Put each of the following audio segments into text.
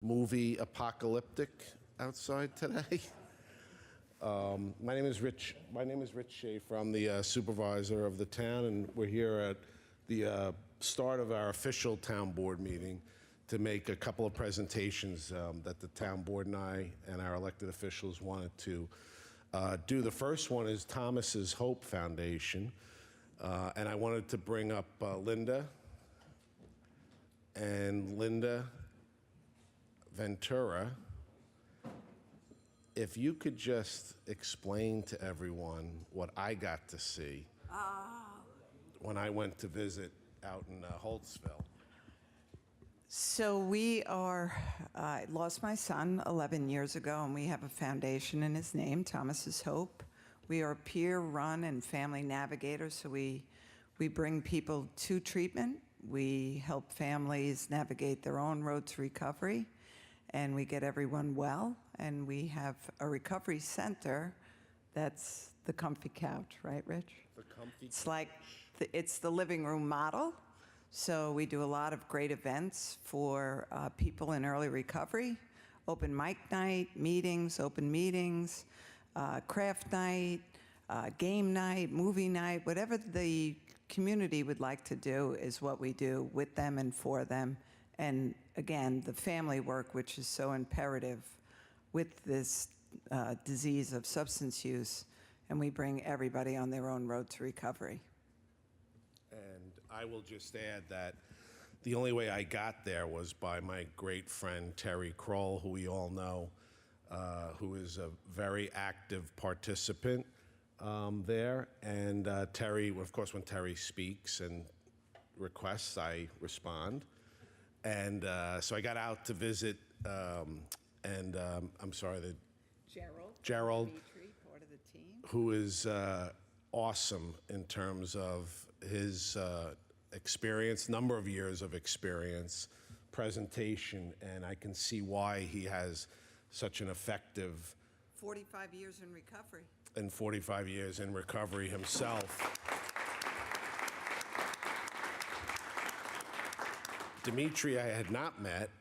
movie apocalyptic outside today. My name is Rich Schaefer. I'm the supervisor of the town, and we're here at the start of our official town board meeting to make a couple of presentations that the town board and I and our elected officials wanted to do. The first one is Thomas's Hope Foundation, and I wanted to bring up Linda Ventura. If you could just explain to everyone what I got to see when I went to visit out in Holtzville. So I lost my son 11 years ago, and we have a foundation in his name, Thomas's Hope. We are peer-run and family navigators, so we bring people to treatment. We help families navigate their own road to recovery, and we get everyone well. And we have a recovery center. That's the comfy couch, right, Rich? The comfy It's like it's the living room model. So we do a lot of great events for people in early recovery. Open mic night, meetings, open meetings, craft night, game night, movie night, whatever the community would like to do is what we do with them and for them. And again, the family work, which is so imperative with this disease of substance use, and we bring everybody on their own road to recovery. And I will just add that the only way I got there was by my great friend Terry Kroll, who we all know, who is a very active participant there. And Terry, of course, when Terry speaks and requests, I respond. And so I got out to visit, and I'm sorry, Gerald, Dimitri, part of the team, who is awesome in terms of his experience, number of years of experience, presentation, and I can see why he has such an effective 45 years in recovery. And 45 years in recovery himself. Dimitri, I had not met.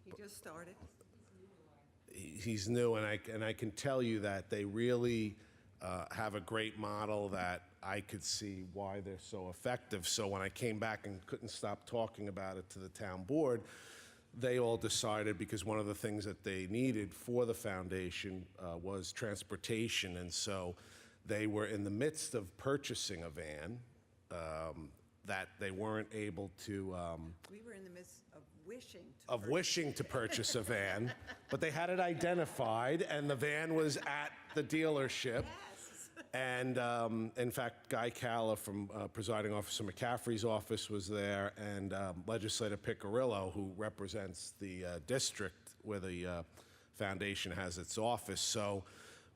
He just started. He's new, and I can tell you that they really have a great model that I could see why they're so effective. So when I came back and couldn't stop talking about it to the town board, they all decided, because one of the things that they needed for the foundation was transportation, and so they were in the midst of purchasing a van that they weren't able to. We were in the midst of wishing to purchase a van, but they had it identified, and the van was at the dealership. Yes. And in fact, Guy Calla from Presiding Officer McCaffrey's office was there, and Legislator Piccirillo, who represents the district where the foundation has its office. So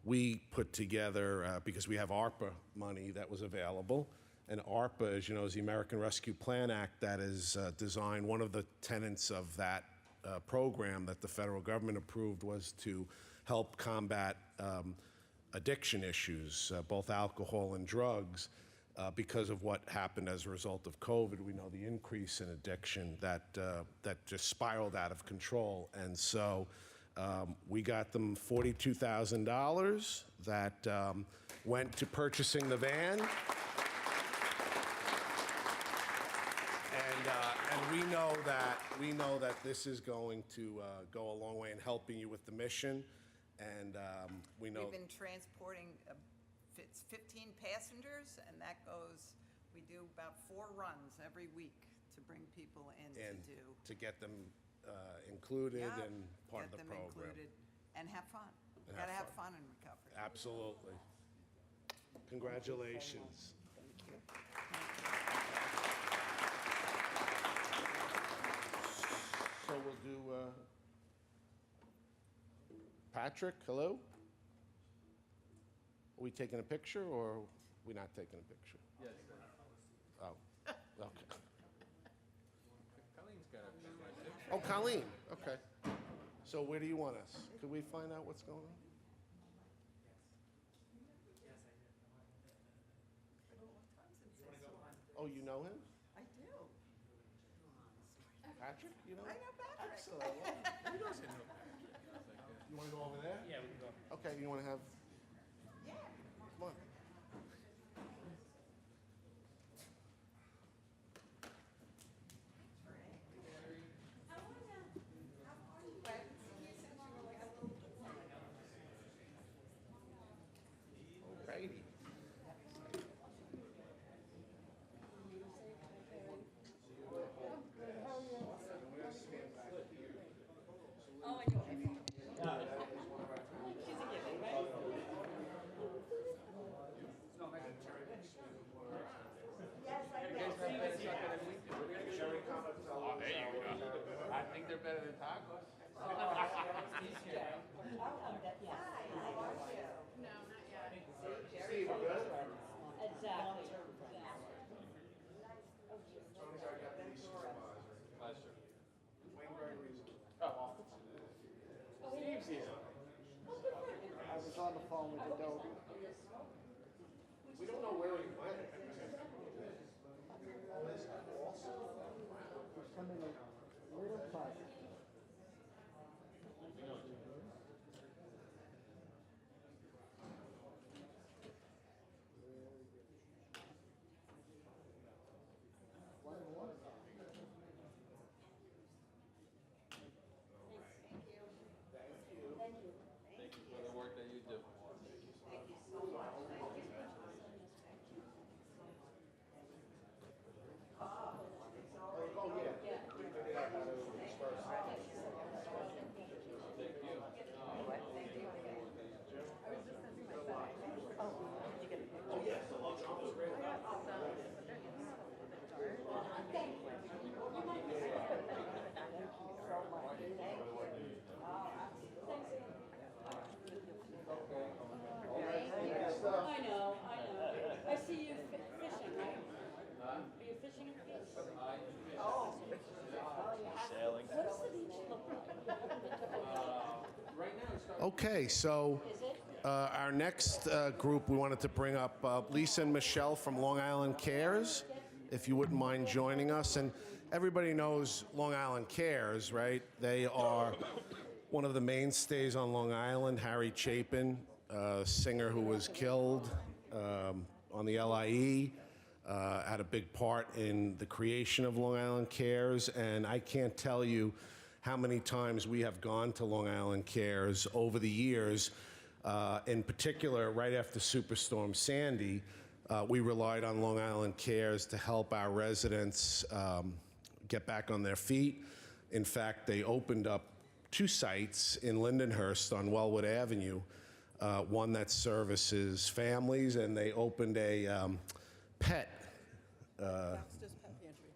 we put together, because we have ARPA money that was available, and ARPA, as you know, is the American Rescue Plan Act that is designed. One of the tenets of that program that the federal government approved was to help combat addiction issues, both alcohol and drugs, because of what happened as a result of COVID. We know the increase in addiction that just spiraled out of control. And so we got them $42,000 that went to purchasing the van. And we know that this is going to go a long way in helping you with the mission. And we know We've been transporting 15 passengers, and that goes. We do about 4 runs every week to bring people in to get them included and part of the program. Included and have fun. You gotta have fun in recovery. Absolutely. Congratulations. Thank you. So we'll do Patrick, hello? Are we taking a picture, or are we not taking a picture? Yes. Oh, okay. Colleen's got a picture. Oh, Colleen, okay. So where do you want us? Could we find out what's going on? Oh, you know him? I do. Patrick, you know? I know Patrick. Excellent. Well, we know you want to have? Come on. Alrighty. I think they're better than tacos. I was on the phone with Adobe. We don't know where he went. It's coming a little fuzzy. Thank you for the work that you do. I know. I see you fishing, right? Are you fishing in the beach? Sailing. What does the beach look like? Okay, so our next group, we wanted to bring up Lisa and Michelle from Long Island Cares, if you wouldn't mind joining us. And everybody knows Long Island Cares, right? They are one of the mainstays on Long Island. Harry Chapin, singer who was killed on the LIE, had a big part in the creation of Long Island Cares. And I can't tell you how many times we have gone to Long Island Cares over the years. In particular, right after Superstorm Sandy, we relied on Long Island Cares to help our residents get back on their feet. In fact, they opened up 2 sites in Lindenhurst on Wellwood Avenue, one that services families, and they opened a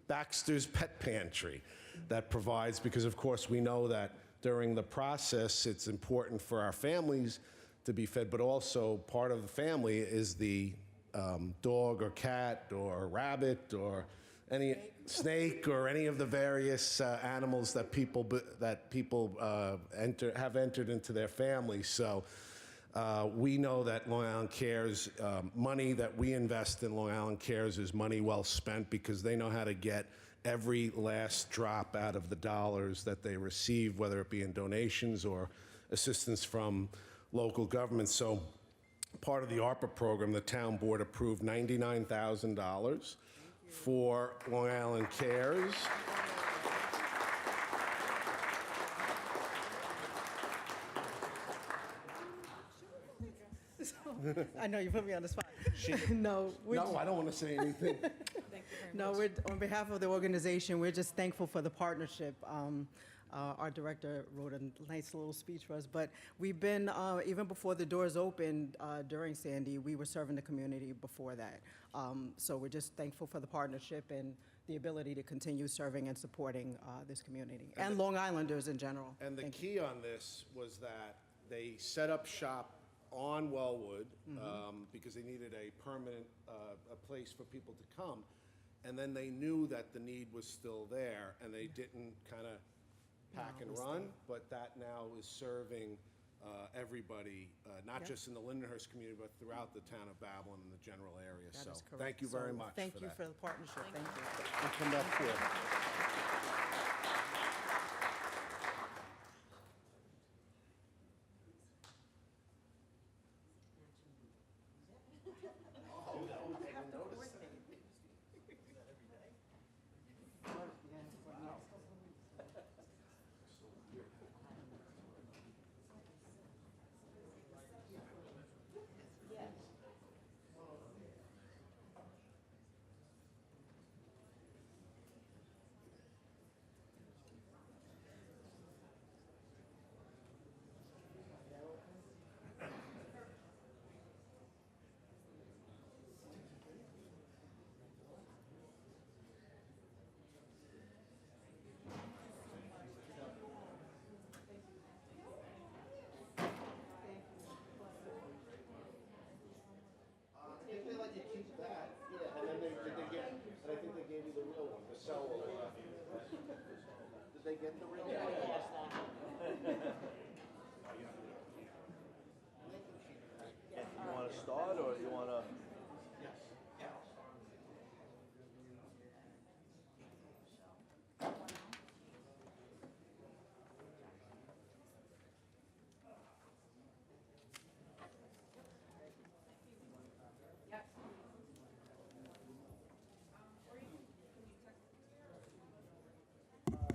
Baxter's Pet Pantry that provides, because of course we know that during the process it's important for our families to be fed, but also part of the family is the dog or cat or rabbit or any snake or any of the various animals that people have entered into their family. So we know that Long Island Cares, money that we invest in Long Island Cares is money well spent, because they know how to get every last drop out of the dollars that they receive, whether it be in donations or assistance from local governments. So part of the ARPA program, the town board approved $99,000 for Long Island Cares. I know you put me on the spot. No, No, I don't want to say anything. we're, on behalf of the organization, we're just thankful for the partnership. Our director wrote a nice little speech for us, but we've been, even before the doors opened during Sandy, we were serving the community before that. So we're just thankful for the partnership and the ability to continue serving and supporting this community, and Long Islanders in general. And the Thank you. key on this was that they set up shop on Wellwood because they needed a permanent a place for people to come. And then they knew that the need was still there, and they didn't kind of pack and run, but that now is serving everybody, not just in the Lindenhurst community, but throughout the town of Babylon and the general area. That So is correct. thank you very So much Thank for you that. for the partnership. Thank you. We'll come back here.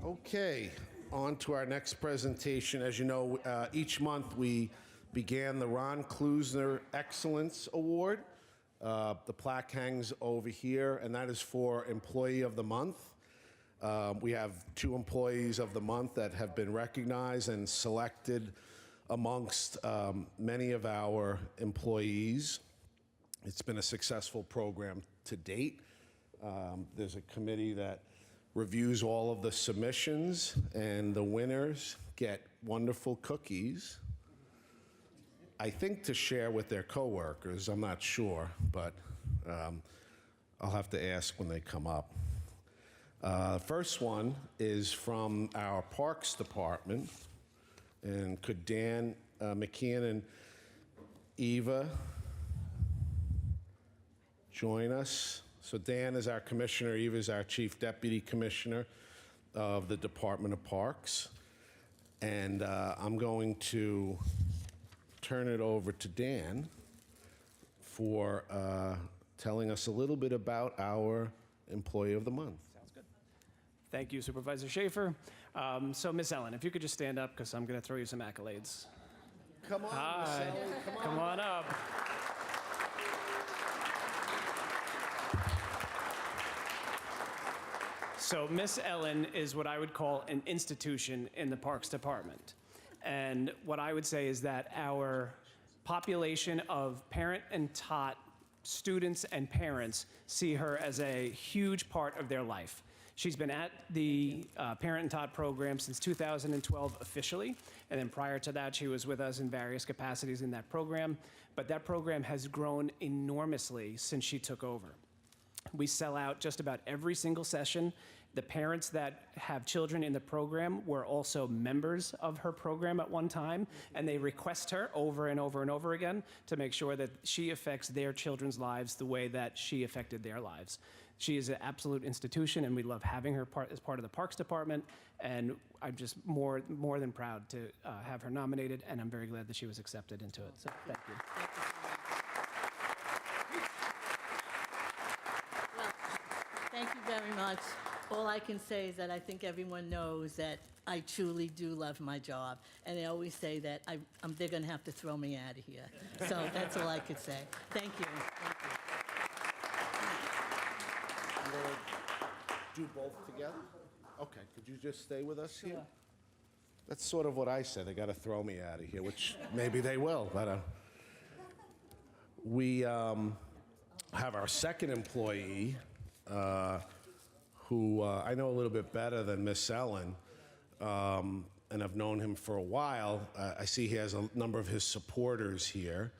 Okay, on to our next presentation. As you know, each month we began the Ron Klusner Excellence Award. The plaque hangs over here, and that is for Employee of the Month. We have 2 Employees of the Month that have been recognized and selected amongst many of our employees. It's been a successful program to date. There's a committee that reviews all of the submissions, and the winners get wonderful cookies, I think to share with their coworkers. I'm not sure, but I'll have to ask when they come up. The first one is from our Parks Department, and could Dan McKeon and Eva join us? So Dan is our commissioner, Eva is our chief deputy commissioner of the Department of Parks. And I'm going to turn it over to Dan for telling us a little bit about our Employee of the Month. Sounds good. Thank you, Supervisor Schaefer. So, Miss Ellen, if you could just stand up, because I'm going to throw you some accolades. Come on, Hi. Miss Ellen, come on. Come on up. So Miss Ellen is what I would call an institution in the Parks Department. And what I would say is that our population of parent and taught students and parents see her as a huge part of their life. She's been at the Parent and Taught program since 2012 officially, and then prior to that, she was with us in various capacities in that program. But that program has grown enormously since she took over. We sell out just about every single session. The parents that have children in the program were also members of her program at one time, and they request her over and over and over again to make sure that she affects their children's lives the way that she affected their lives. She is an absolute institution, and we love having her as part of the Parks Department, and I'm just more than proud to have her nominated, and I'm very glad that she was accepted into it, so thank you. Well, thank you very much. All I can say is that I think everyone knows that I truly do love my job. And they always say that they're going to have to throw me out of here. So that's all I could say. Thank you. Thank you. You want to do both together? Okay, could you just stay with us here? That's sort of what I said. They got to throw me out of here, which maybe they will. But we have our second employee, who I know a little bit better than Miss Ellen, and I've known him for a while. I see he has a number of his supporters here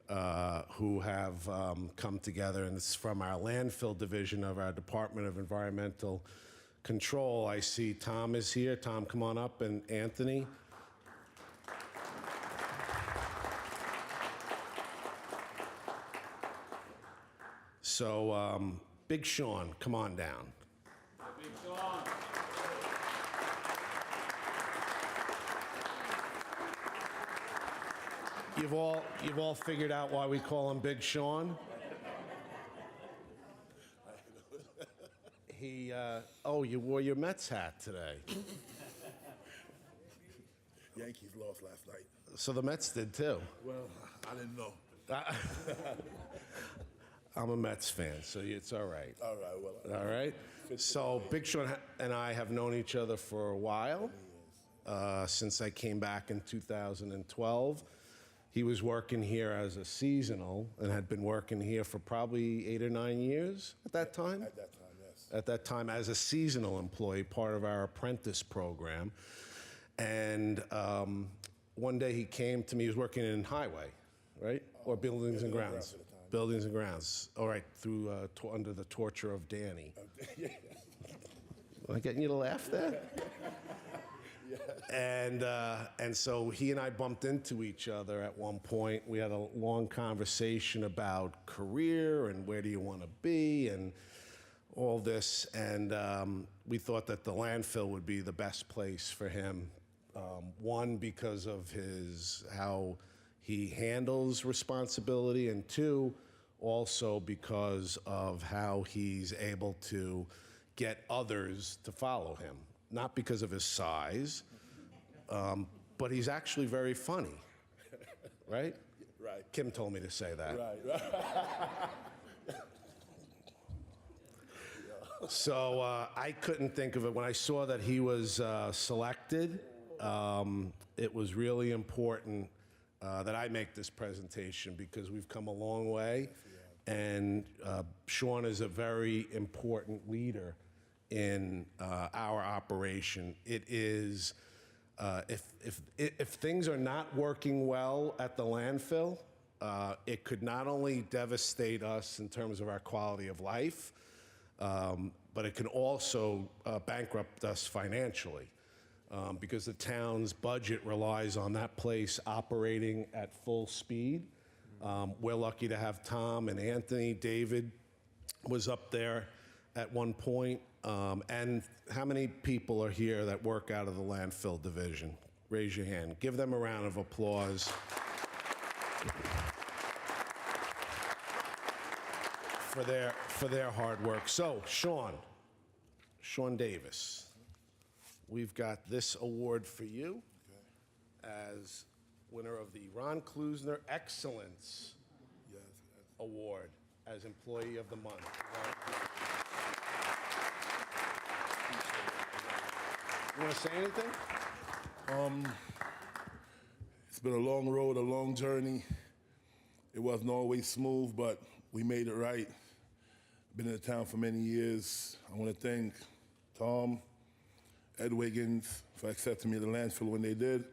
who have come together, and it's from our landfill division of our Department of Environmental Control. I see Tom is here. Tom, come on up, and Anthony. So, Big Sean, come on down. Big Sean. You've all figured out why we call him Big Sean? You wore your Mets hat today. Yankees lost last night. So the Mets did too. Well, I didn't know. I'm a Mets fan, so it's all right. All right, well. All right? So Big Sean and I have known each other for a while, since I came back in 2012. He was working here as a seasonal and had been working here for probably 8 or 9 years at that time. At that time, yes. At that time as a seasonal employee, part of our apprentice program. And one day he came to me, he was working in highway, right? Or buildings and grounds. at the time. Buildings and grounds. All right, through under the torture of Danny. Am I getting you to laugh there? And so he and I bumped into each other at one point. We had a long conversation about career and where do you want to be and all this. And we thought that the landfill would be the best place for him. One, because of how he handles responsibility, and two, also because of how he's able to get others to follow him. not because of his size, but he's actually very funny, right? Right. Kim told me to say that. Right. So I couldn't think of it. When I saw that he was selected, it was really important that I make this presentation because we've come a long way. And Sean is a very important leader in our operation. It is, if things are not working well at the landfill, it could not only devastate us in terms of our quality of life, but it can also bankrupt us financially because the town's budget relies on that place operating at full speed. We're lucky to have Tom and Anthony. David was up there at one point. And how many people are here that work out of the landfill division? Raise your hand. Give them a round of applause. For their hard work. So, Sean Davis, we've got this award for you as winner of the Ron Klusner Excellence Award as Employee of the Month. You want to say anything? It's been a long road, a long journey. It wasn't always smooth, but we made it right. Been in the town for many years. I want to thank Tom, Ed Wiggins for accepting me to the landfill when they did.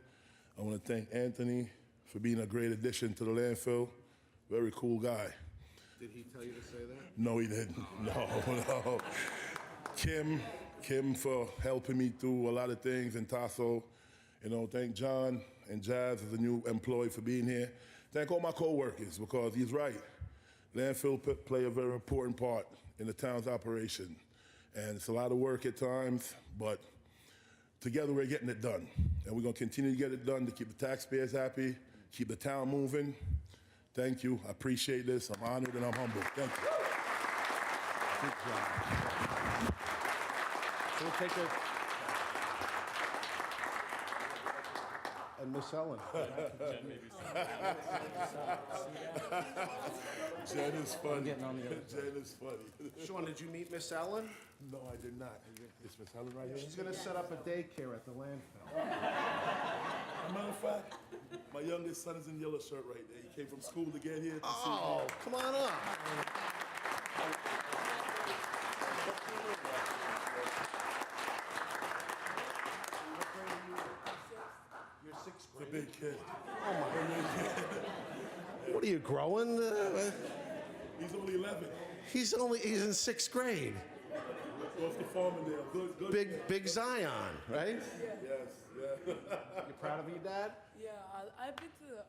I want to thank Anthony for being a great addition to the landfill. Very cool guy. Did he tell you to say that? No, he didn't. No. Kim for helping me through a lot of things, and Tasso. Thank John and Jazz as a new employee for being here. Thank all my co-workers because he's right. Landfill play a very important part in the town's operation. And it's a lot of work at times, but together we're getting it done. And we're going to continue to get it done to keep the taxpayers happy, keep the town moving. Thank you. I appreciate this. I'm honored and I'm humbled. Thank you. Good job. So we'll take a... And Miss Ellen. Jen is funny. Jen is funny. Sean, did you meet Miss Ellen? No, I did not. Is Miss Helen right here? She's going to set up a daycare at the landfill. As a matter of fact, my youngest son is in yellow shirt right there. He came from school to get here to see me. Oh, come on up. You're sixth The grade. big kid. What are you growing? He's only 11. He's in sixth grade. Goes to Farmingdale. Good. Big Zion, right? Yes, yeah. You proud of your dad? Yeah, I've been to the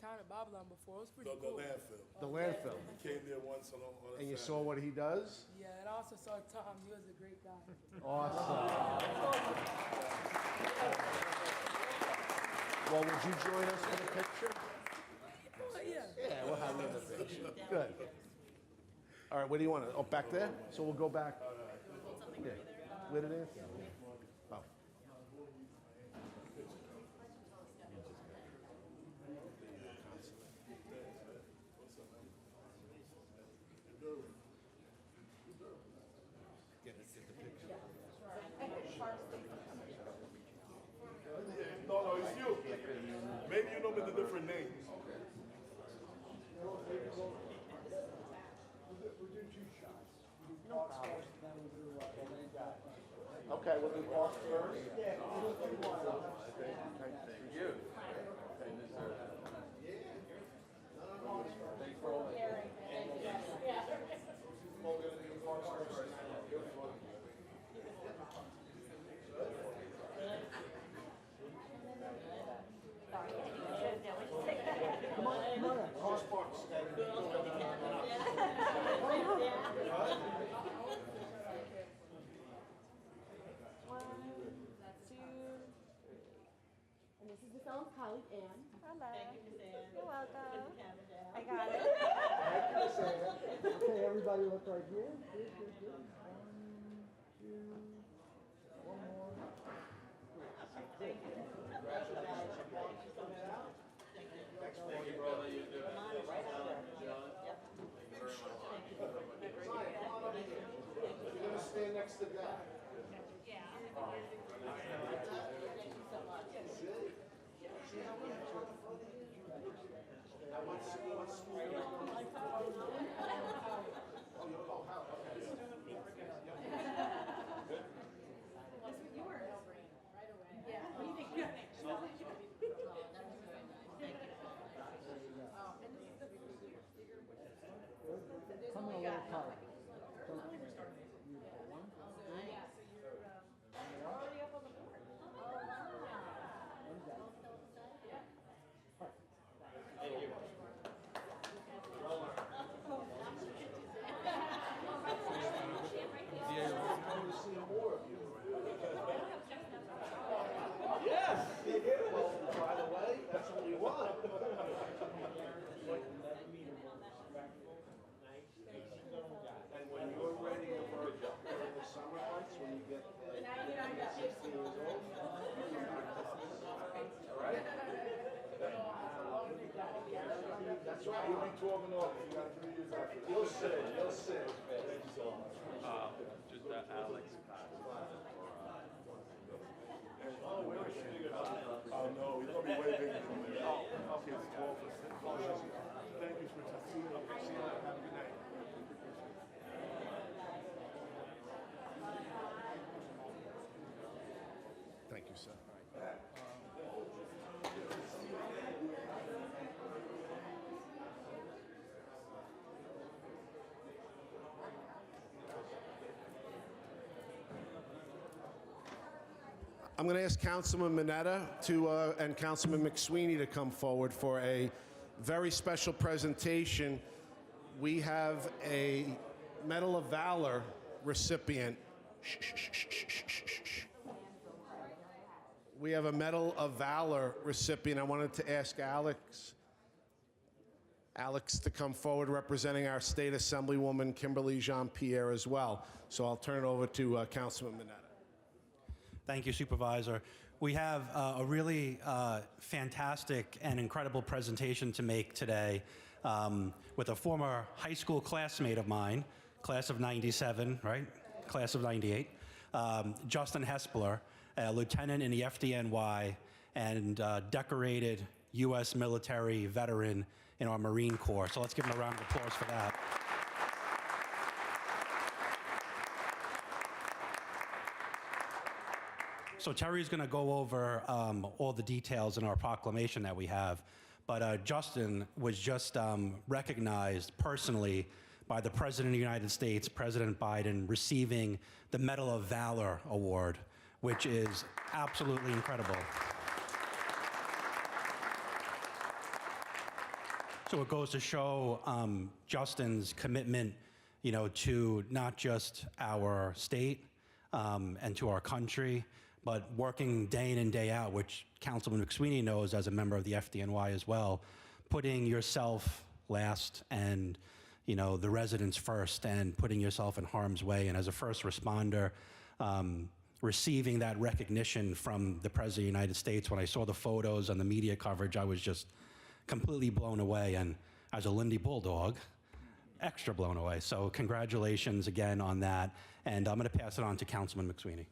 town of Babylon before. It was pretty The cool. landfill. The landfill. He came there once on a And you Saturday. saw what he does? Yeah, and I also saw Tom. He was a great guy. Awesome. Well, would you join us for the picture? Oh, yeah. Yeah, we'll have you in the picture. Good. All right, where do you want it? Oh, back there? So we'll go back. Yeah. Where did Anthony? Oh. No, it's you. Maybe you know him with a different name. Okay, we'll do Parks first. And this is the film's colleague, Anne. Hello. Thank you, Miss Ann. You're welcome. Put the camera down. I got it. Okay, everybody look right here. Good. 1, 2, Stand next to Dad. Come in a little tight. Yes, you do. Well, by the way, that's what we want. And when you're ready for the summer months, when you get 16 years old, all right? That's right. You'll be 12 and over. You got 3 years after that. You'll sit, you'll sit. Thank you so much. Just Alex. Oh, no, he's going to be way bigger than me. Oh, okay. 12%. Thank you for seeing us. Have a good night. Thank you, sir. I'm going to ask Councilman Mineta and Councilman McSweeney to come forward for a very special presentation. We have a Medal of Valor recipient. We have a Medal of Valor recipient. I wanted to ask Alex to come forward representing our state assemblywoman, Kimberly Jean-Pierre, as well. So I'll turn it over to Councilman Mineta. Thank you, Supervisor. We have a really fantastic and incredible presentation to make today with a former high school classmate of mine, class of 97, right? Class of 98, Justin Hespler, a lieutenant in the FDNY and decorated U.S. military veteran in our Marine Corps. So let's give him a round of applause for that. So Terry's going to go over all the details in our proclamation that we have, but Justin was just recognized personally by the President of the United States, President Biden, receiving the Medal of Valor Award, which is absolutely incredible. So it goes to show Justin's commitment, you know, to not just our state and to our country, but working day in and day out, which Councilman McSweeney knows as a member of the FDNY as well, putting yourself last and, you know, the residents first and putting yourself in harm's way. And as a first responder, receiving that recognition from the President of the United States, when I saw the photos and the media coverage, I was just completely blown away. And as a Lindy Bulldog, extra blown away. So congratulations again on that. And I'm going to pass it on to Councilman McSweeney.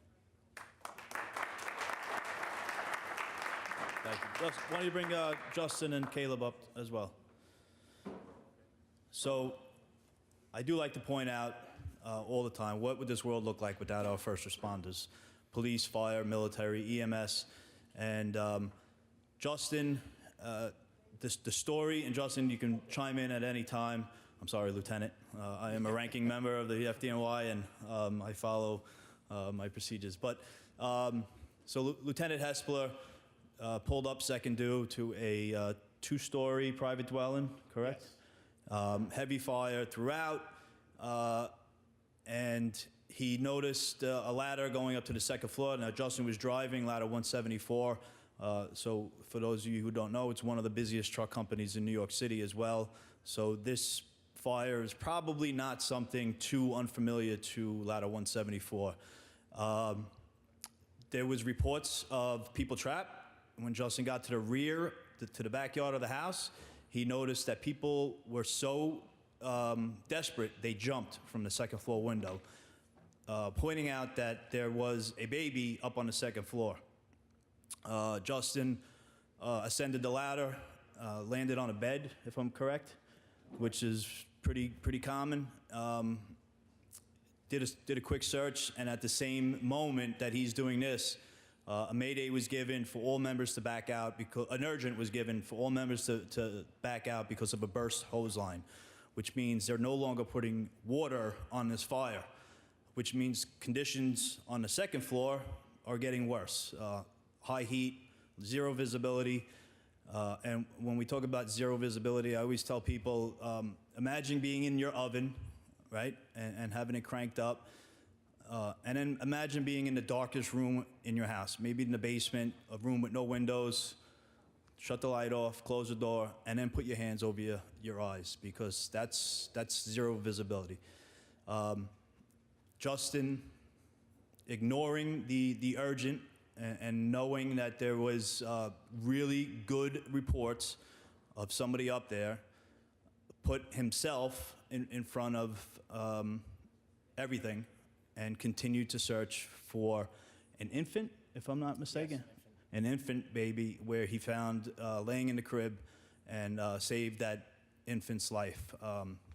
Thank you. Why don't you bring Justin and Caleb up as well? So I do like to point out all the time, what would this world look like without our first responders? Police, fire, military, EMS. And Justin, the story, and Justin, you can chime in at any time. I'm sorry, Lieutenant. I am a ranking member of the FDNY, and I follow my procedures. But so Lieutenant Hespler pulled up second due to a two-story private dwelling, correct? Yes. Heavy fire throughout, and he noticed a ladder going up to the second floor. Now, Justin was driving ladder 174. So for those of you who don't know, it's one of the busiest truck companies in New York City as well. So this fire is probably not something too unfamiliar to ladder 174. there was reports of people trapped. When Justin got to the rear, to the backyard of the house, he noticed that people were so desperate, they jumped from the second floor window, pointing out that there was a baby up on the second floor. Justin ascended the ladder, landed on a bed, if I'm correct, which is pretty common. Did a quick search, and at the same moment that he's doing this, a mayday was given for all members to back out, because an urgent was given for all members to back out because of a burst hose line, which means they're no longer putting water on this fire, which means conditions on the second floor are getting worse. High heat, zero visibility. And when we talk about zero visibility, I always tell people, imagine being in your oven, right, and having it cranked up. And then imagine being in the darkest room in your house, maybe in the basement, a room with no windows. Shut the light off, close the door, and then put your hands over your eyes, because that's zero visibility. Justin, ignoring the urgent and knowing that there was really good reports of somebody up there, put himself in front of everything and continued to search for an infant, if I'm not mistaken. Yes, an infant baby, where he found laying in the crib, and saved that infant's life.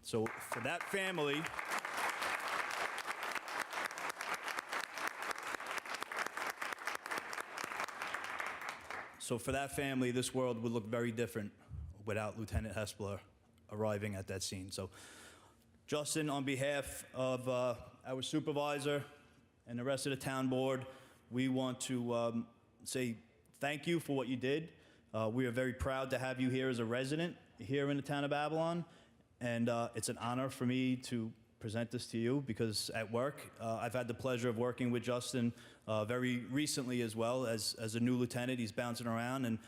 So for that family, this world would look very different without Lieutenant Hespler arriving at that scene. So Justin, on behalf of our supervisor and the rest of the town board, we want to say thank you for what you did. We are very proud to have you here as a resident here in the town of Babylon, and it's an honor for me to present this to you, because at work, I've had the pleasure of working with Justin very recently as well as a new lieutenant. He's bouncing around, and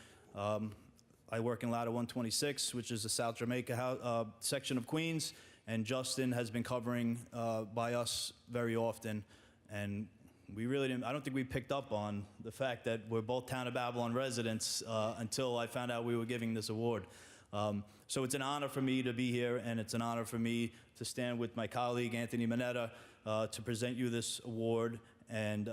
I work in Ladder 126, which is the South Jamaica section of Queens, and Justin has been covering by us very often, and we really didn't, I don't think we picked up on the fact that we're both Town of Babylon residents until I found out we were giving this award. So it's an honor for me to be here, and it's an honor for me to stand with my colleague, Anthony Mineta, to present you this award. And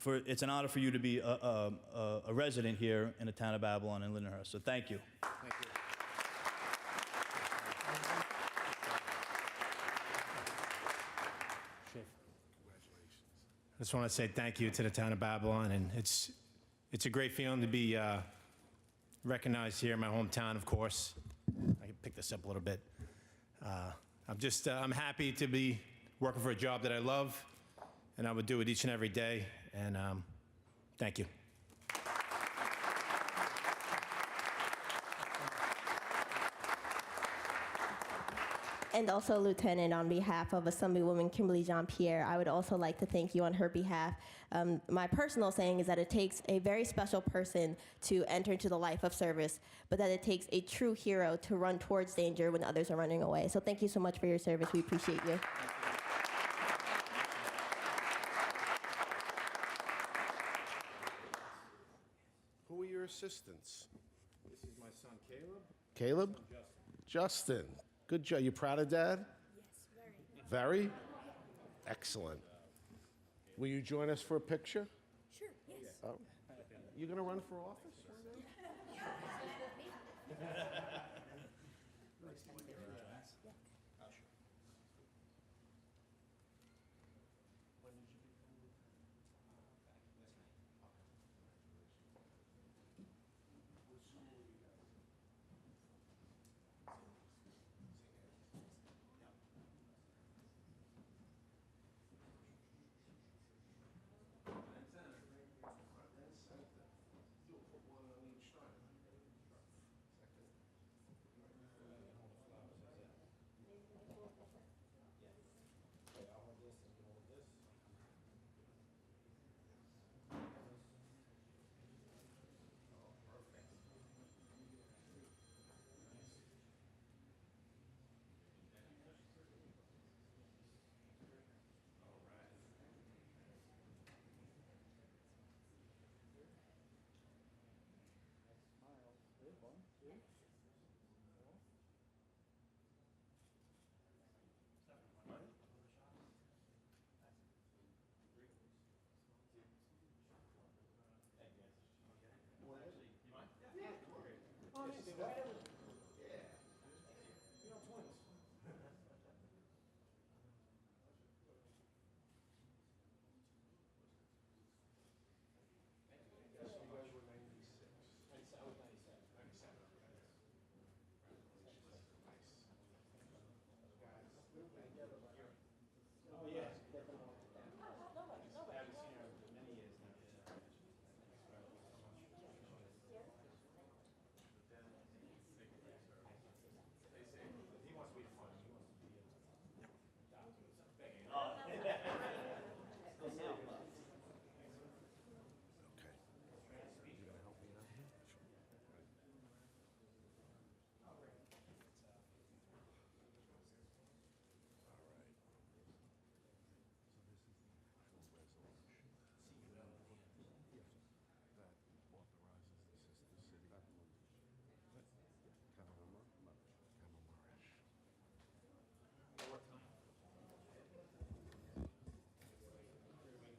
it's an honor for you to be a resident here in the Town of Babylon and Lindenhurst. So thank you. Thank you. I just want to say thank you to the Town of Babylon, and it's a great feeling to be recognized here in my hometown, of course. I can pick this up a little bit. I'm happy to be working for a job that I love, and I would do it each and every day, and thank you. And also, Lieutenant, on behalf of Assemblywoman Kimberly Jean-Pierre, I would also like to thank you on her behalf. My personal saying is that it takes a very special person to enter into the life of service, but that it takes a true hero to run towards danger when others are running away. So thank you so much for your service. We appreciate you. Who are your assistants? This is my son, Caleb. Caleb? Justin. Good job. You proud of Dad? Yes, very. Very? Excellent. Will you join us for a picture? Sure, yes. Oh. You going to run for office?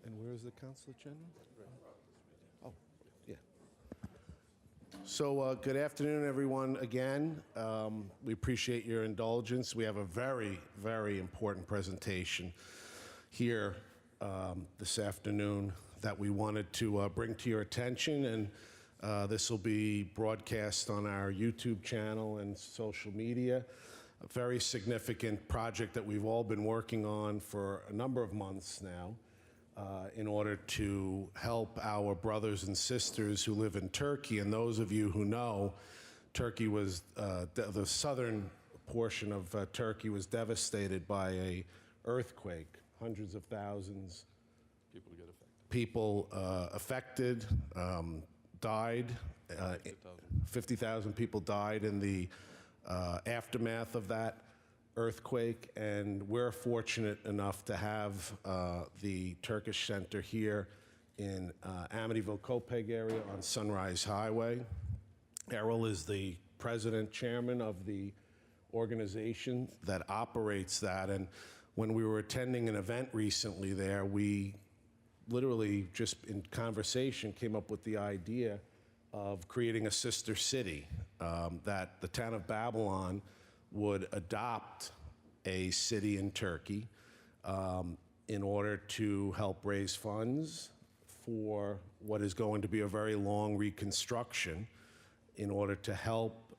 And where is the Consul General? Oh, yeah. So good afternoon, everyone, again. We appreciate your indulgence. We have a very, very important presentation here this afternoon that we wanted to bring to your attention, and this will be broadcast on our YouTube channel and social media. A very significant project that we've all been working on for a number of months now. In order to help our brothers and sisters who live in Turkey. And those of you who know, Turkey was, the southern portion of Turkey was devastated by an earthquake. Hundreds of thousands people affected, died. 50,000 people died in the aftermath of that earthquake, and we're fortunate enough to have the Turkish Center here in Amityville-Kopeg area on Sunrise Highway. Errol is the president, chairman of the organization that operates that, and when we were attending an event recently there, we literally just in conversation came up with the idea of creating a sister city, that the town of Babylon would adopt a city in Turkey in order to help raise funds for what is going to be a very long reconstruction in order to help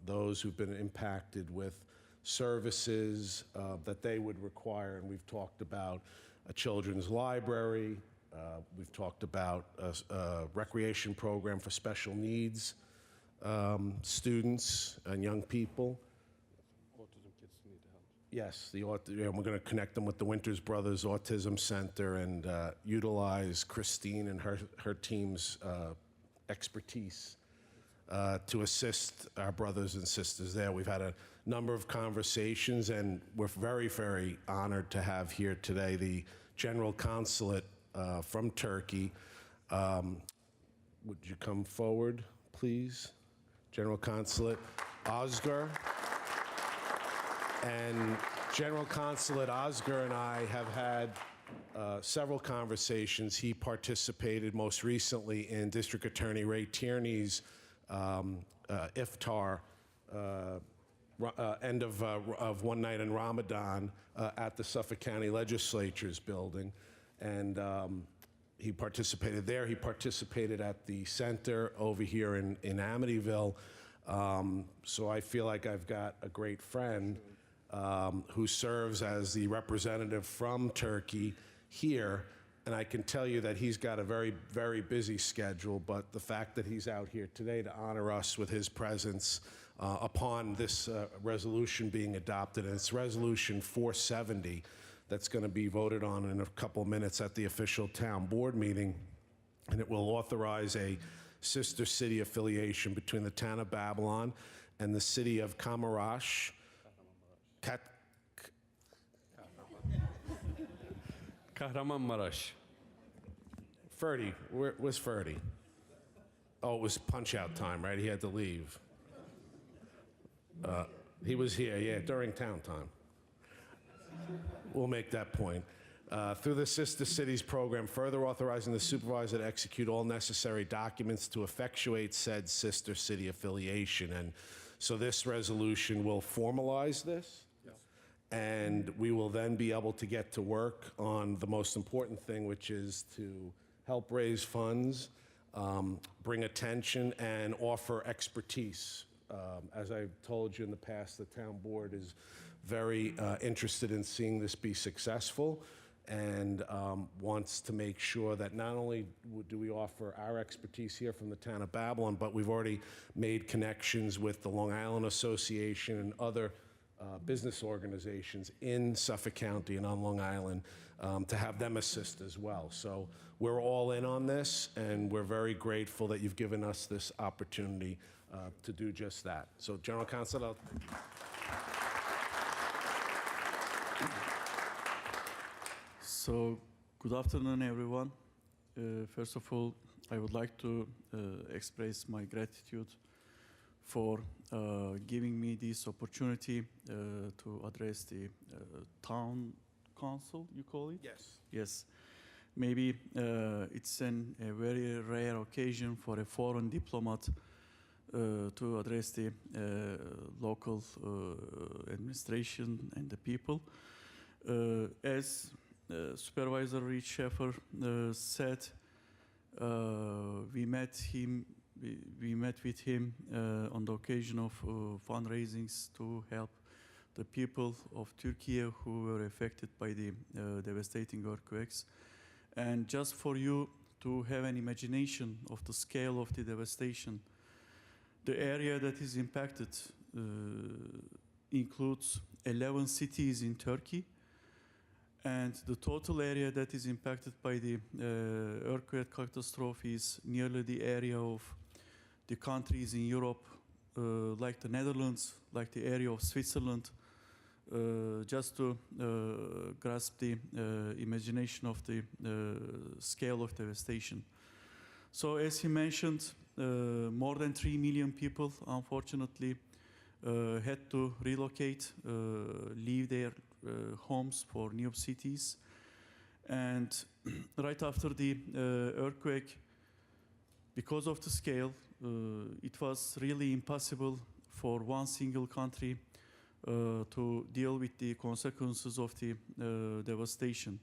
those who've been impacted with services that they would require. And we've talked about a children's library, we've talked about a recreation program for special needs students and young people. Yes, and we're going to connect them with the Winters Brothers Autism Center and utilize Christine and her team's expertise to assist our brothers and sisters there. We've had a number of conversations, and we're very, very honored to have here today the General Consulate from Turkey. Would you come forward, please? General Consulate Özgür. And General Consulate Özgür and I have had several conversations. He participated most recently in District Attorney Ray Tierney's iftar end of one night in Ramadan at the Suffolk County Legislature's building. And he participated there. He participated at the center over here in Amityville. So I feel like I've got a great friend who serves as the representative from Turkey here. And I can tell you that he's got a very, very busy schedule, but the fact that he's out here today to honor us with his presence upon this resolution being adopted, and it's Resolution 470 that's going to be voted on in a couple of minutes at the official town board meeting, and it will authorize a sister city affiliation between the town of Babylon and the city of Kahramanmaraş. Kahramanmaraş. Ferdy, where's Ferdy? Oh, it was punch-out time, right? He had to leave. He was here, yeah, during town time. We'll make that point. through the Sister Cities program, further authorizing the supervisor to execute all necessary documents to effectuate said Sister City affiliation. And so this resolution will formalize this. And we will then be able to get to work on the most important thing, which is to help raise funds, bring attention, and offer expertise. As I've told you in the past, the town board is very interested in seeing this be successful and wants to make sure that not only do we offer our expertise here from the town of Babylon, but we've already made connections with the Long Island Association and other business organizations in Suffolk County and on Long Island to have them assist as well. So we're all in on this, and we're very grateful that you've given us this opportunity to do just that. So, General Counsel, So, good afternoon, everyone. First of all, I would like to express my gratitude for giving me this opportunity to address the town council, you call it? Yes. Yes. Maybe it's a very rare occasion for a foreign diplomat to address the local administration and the people. As Supervisor Rich Sheffer said, we met with him on the occasion of fundraisings to help the people of Turkey who were affected by the devastating earthquakes. And just for you to have an imagination of the scale of the devastation, the area that is impacted includes 11 cities in Turkey, and the total area that is impacted by the earthquake catastrophe is nearly the area of the countries in Europe, like the Netherlands, like the area of Switzerland, just to grasp the imagination of the scale of devastation. So as he mentioned, more than 3 million people, unfortunately, had to relocate, leave their homes for new cities. And right after the earthquake, because of the scale, it was really impossible for one single country to deal with the consequences of the devastation.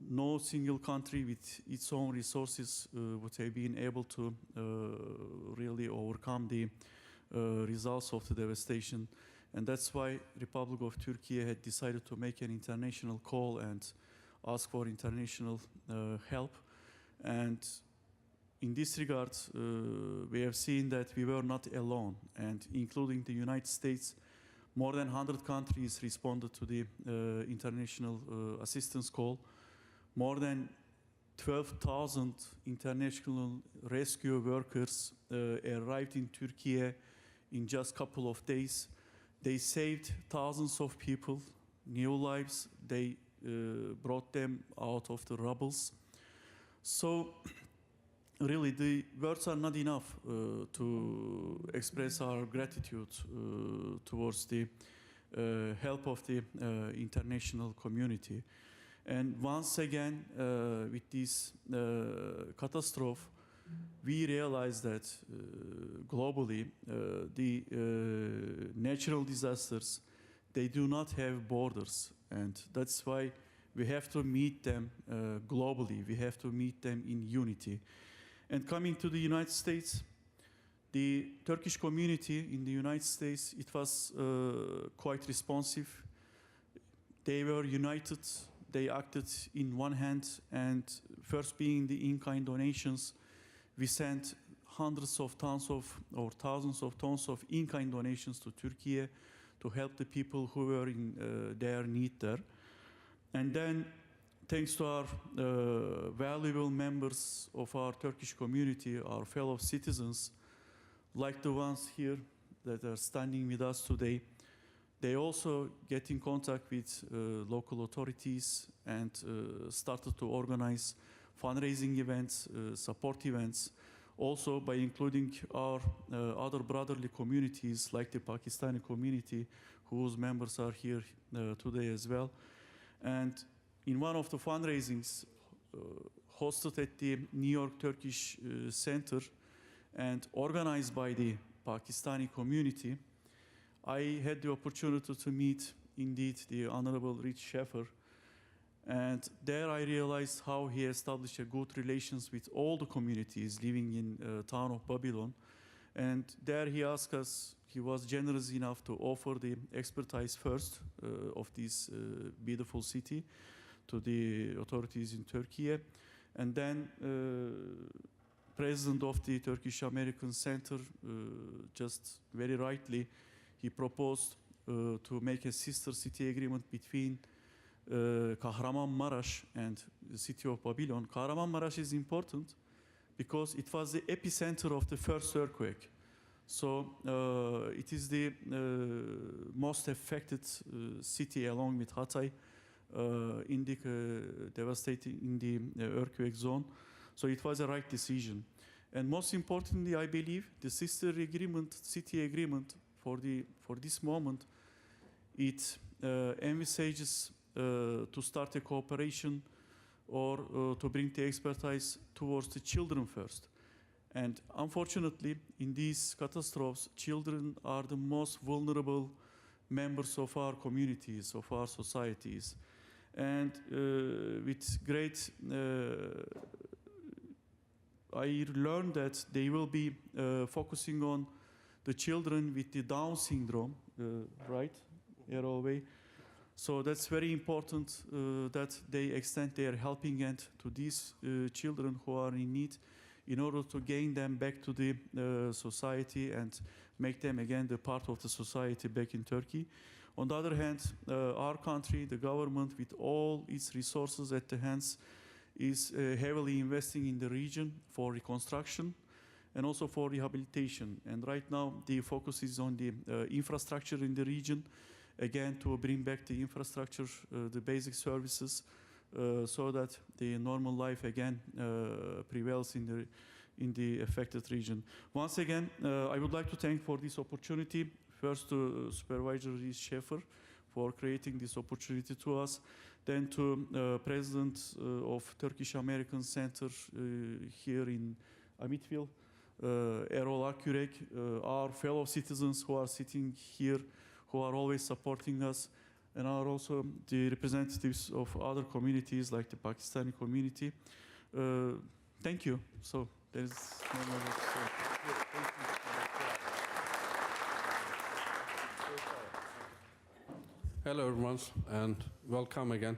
No single country with its own resources would have been able to really overcome the results of the devastation. And that's why Republic of Turkey had decided to make an international call and ask for international help. And in this regard, we have seen that we were not alone, and including the United States, more than 100 countries responded to the international assistance call. More than 12,000 international rescue workers arrived in Turkey in just a couple of days. They saved thousands of people, new lives. They brought them out of the rubbles. So really, the words are not enough to express our gratitude towards the help of the international community. And once again, with this catastrophe, we realized that globally, the natural disasters, they do not have borders. And that's why we have to meet them globally. We have to meet them in unity. And coming to the United States, the Turkish community in the United States, it was quite responsive. They were united. They acted in one hand, and first being the in-kind donations, we sent hundreds of tons of, or thousands of tons of in-kind donations to Turkey to help the people who were in their need there. And then, thanks to our valuable members of our Turkish community, our fellow citizens, like the ones here that are standing with us today, they also get in contact with local authorities and started to organize fundraising events, support events, also by including our other brotherly communities like the Pakistani community, whose members are here today as well. And in one of the fundraisings hosted at the New York Turkish Center and organized by the Pakistani community, I had the opportunity to meet indeed the Honorable Rich Sheffer. And there I realized how he established a good relations with all the communities living in town of Babylon. And there he asked us, he was generous enough to offer the expertise first of this beautiful city to the authorities in Turkey. And then president of the Turkish American Center just very rightly, he proposed to make a sister city agreement between Kahramanmaraş and the city of Babylon. Kahramanmaraş is important because it was the epicenter of the first earthquake. So it is the most affected city along with Hatay in the devastating in the earthquake zone. So it was a right decision. And most importantly, I believe the sister agreement, city agreement for this moment, it envisages to start a cooperation or to bring the expertise towards the children first. And unfortunately, in these catastrophes, children are the most vulnerable members of our communities, of our societies. And with great, I learned that they will be focusing on the children with the Down syndrome, right, Erol? So that's very important that they extend their helping hand to these children who are in need in order to gain them back to the society and make them again the part of the society back in Turkey. On the other hand, our country, the government, with all its resources at the hands, is heavily investing in the region for reconstruction and also for rehabilitation. And right now, the focus is on the infrastructure in the region, again, to bring back the infrastructure, the basic services, so that the normal life again prevails in the affected region. Once again, I would like to thank for this opportunity, first to Supervisor Reece Sheffer for creating this opportunity to us, then to President of Turkish American Center here in Amitville, Erol Akyürek, our fellow citizens who are sitting here, who are always supporting us, and are also the representatives of other communities like the Pakistani community. Thank you. So there is no more to say. Hello, everyone, and welcome again.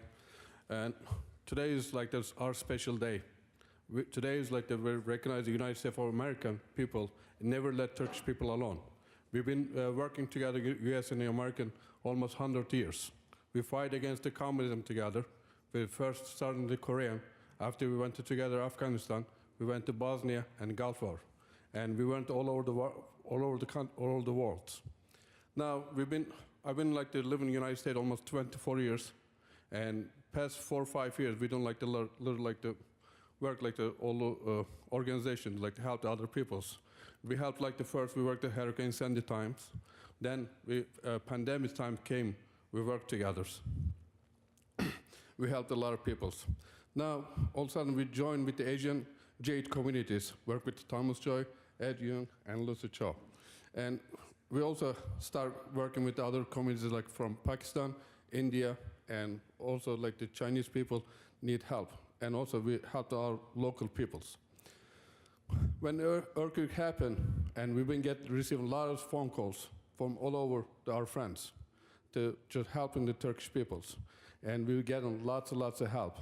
And today is like our special day. Today is like we recognize the United States of American people and never let Turkish people alone. We've been working together, U.S. and the American, almost 100 years. We fight against the communism together. We first started in the Korean. After we went together Afghanistan, we went to Bosnia and Gulf War, and we went all over the world. Now I've been like to live in the United States almost 24 years, and past 4 or 5 years we don't like to work like the all organizations like to help the other peoples. We helped like first we worked the Hurricane Sandy times, then pandemic time came, we worked together. We helped a lot of peoples. Now all of a sudden we joined with the Asian Jade communities, work with Thomas Joy, Ed Young, and Lucy Cho. And we also start working with other communities like from Pakistan, India, and also like the Chinese people need help. And also we help our local peoples. When the earthquake happened, and we've been receiving a lot of phone calls from all over our friends to just helping the Turkish peoples. And we get them lots and lots of help.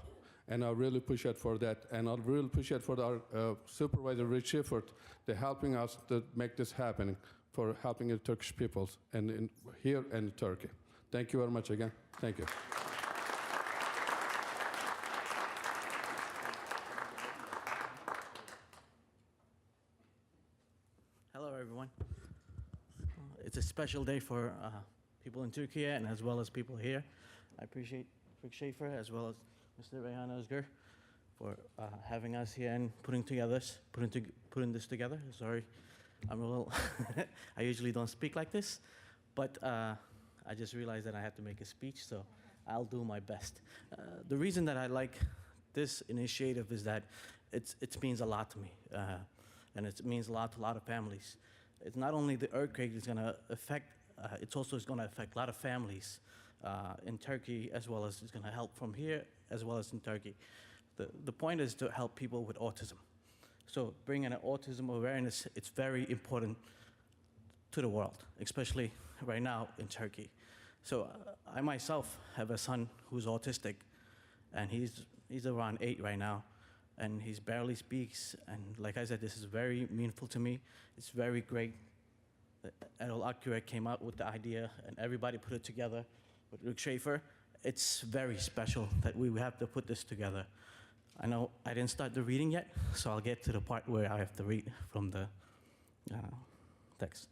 And I really appreciate for that. And I really appreciate for our supervisor, Rich Sheffer, to helping us to make this happen, for helping the Turkish peoples and here and in Turkey. Thank you very much again. Thank you. Hello, everyone. It's a special day for people in Turkey and as well as people here. I appreciate Rick Schaefer as well as Mr. Reyhan Özgür for having us here and putting this together. Sorry, I'm a little. I usually don't speak like this, but I just realized that I have to make a speech, so I'll do my best. The reason that I like this initiative is that it means a lot to me, and it means a lot to a lot of families. It's not only the earthquake is going to affect, it's also going to affect a lot of families in Turkey, as well as it's going to help from here, as well as in Turkey. The point is to help people with autism. So bringing an autism awareness, it's very important to the world, especially right now in Turkey. So I myself have a son who's autistic, and he's around 8 right now, and he barely speaks. And like I said, this is very meaningful to me. It's very great that Errol Akgürek came out with the idea, and everybody put it together with Rick Schaefer. It's very special that we have to put this together. I know I didn't start the reading yet, so I'll get to the part where I have to read from the text.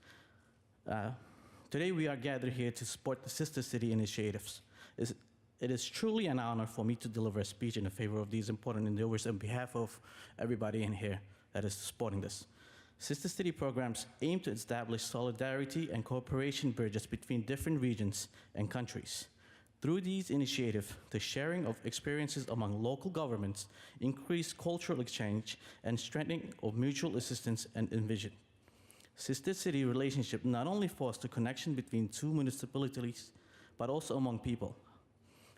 Today we are gathered here to support the Sister City initiatives. It is truly an honor for me to deliver a speech in favor of these important endeavors on behalf of everybody in here that is supporting this. Sister City programs aim to establish solidarity and cooperation bridges between different regions and countries. Through these initiatives, the sharing of experiences among local governments, increased cultural exchange, and strengthening of mutual assistance and envision. Sister City relationship not only foster connection between two municipalities, but also among people.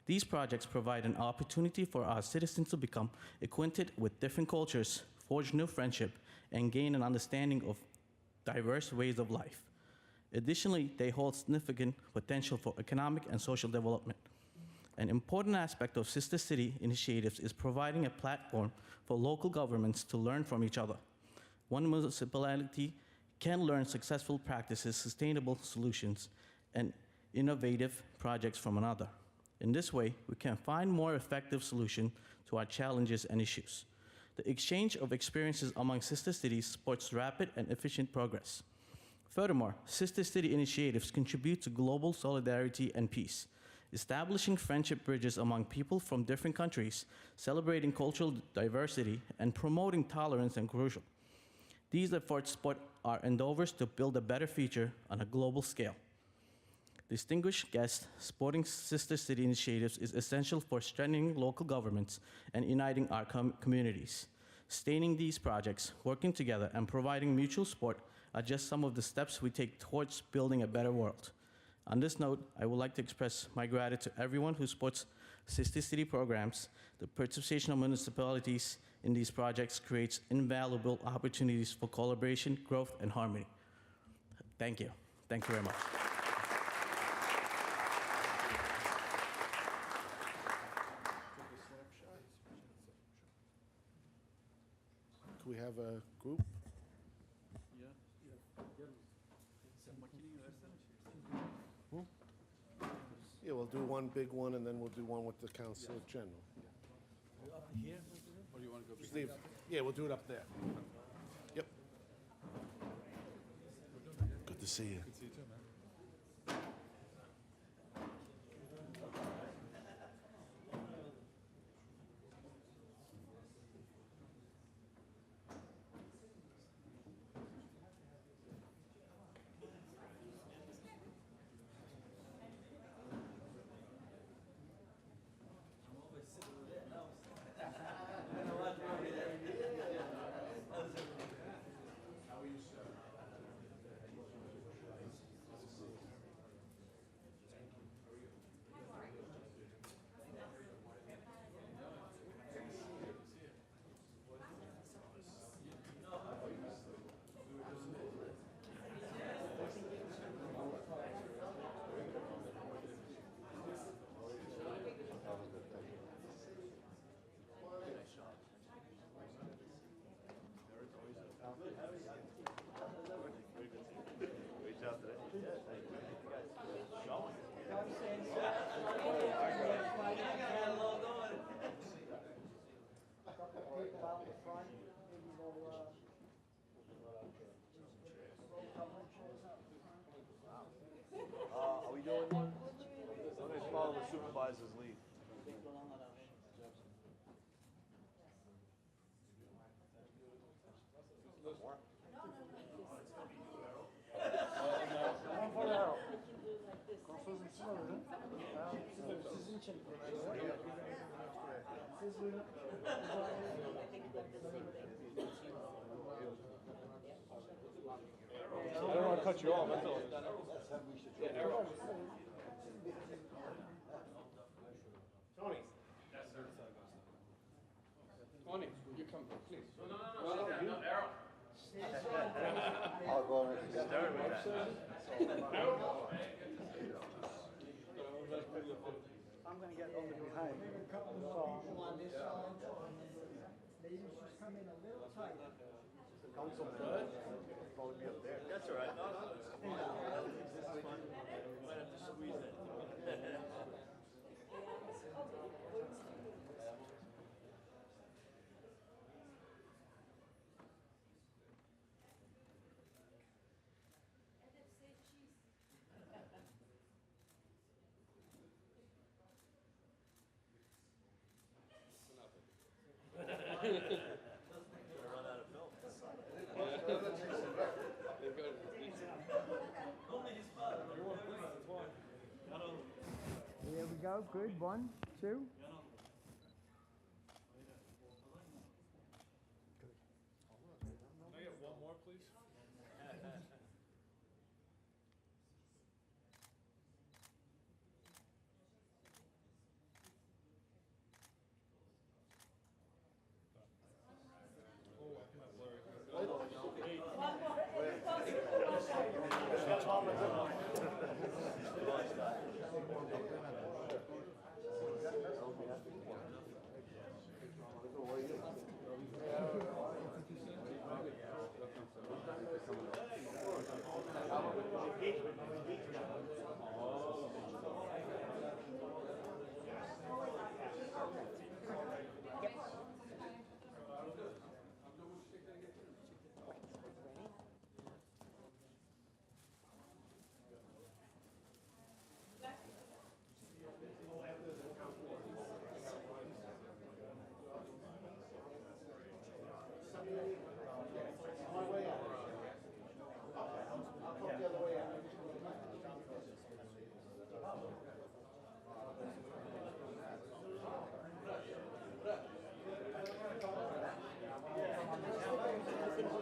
These projects provide an opportunity for our citizens to become acquainted with different cultures, forge new friendship, and gain an understanding of diverse ways of life. Additionally, they hold significant potential for economic and social development. An important aspect of Sister City initiatives is providing a platform for local governments to learn from each other. One municipality can learn successful practices, sustainable solutions, and innovative projects from another. In this way, we can find more effective solutions to our challenges and issues. The exchange of experiences among sister cities supports rapid and efficient progress. Furthermore, sister city initiatives contribute to global solidarity and peace, establishing friendship bridges among people from different countries, celebrating cultural diversity, and promoting tolerance and crucial. These efforts support our endeavors to build a better future on a global scale. Distinguished guests, supporting sister city initiatives is essential for strengthening local governments and uniting our communities. Sustaining these projects, working together, and providing mutual support are just some of the steps we take towards building a better world. On this note, I would like to express my gratitude to everyone who supports sister city programs. The participation of municipalities in these projects creates invaluable opportunities for collaboration, growth, and harmony. Thank you. Thank you very much. Can we have a group? Yeah, we'll do one big one, and then we'll do one with the council general. Here? Or you want to go Steve? Yeah, we'll do it up there. Yep. Good to see you. Good to see you too, man. Are we doing one? Let me follow the supervisor's lead. Sizin için I don't want to cut you off. That's all. Tony. Tony, you come, please. No, Errol. I'll go and start with that. I'm gonna get over behind. Councilman. Probably be up there. That's all right. No. This is fun. Might have to squeeze it. There we go. Good. 1, 2. Can I get one more, please?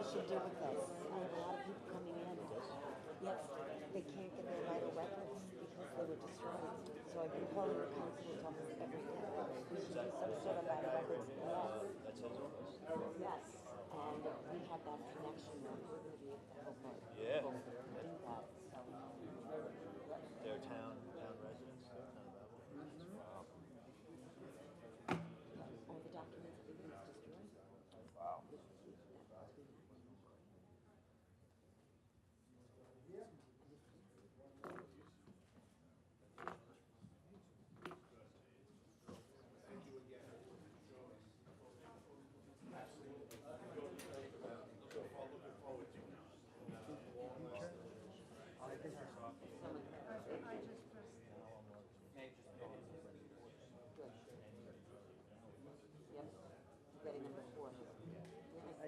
should do with this. I have a lot of people coming in. Yes, they can't get their vital records because they were destroyed. So I've been calling the consulate office every day. We should do some sort of vital records. Yes. Yes. And we have that connection now. We're going to be able to help our people do that. So. Their town residents, their town Babel. Wow. All the documents, everything's destroyed. Wow.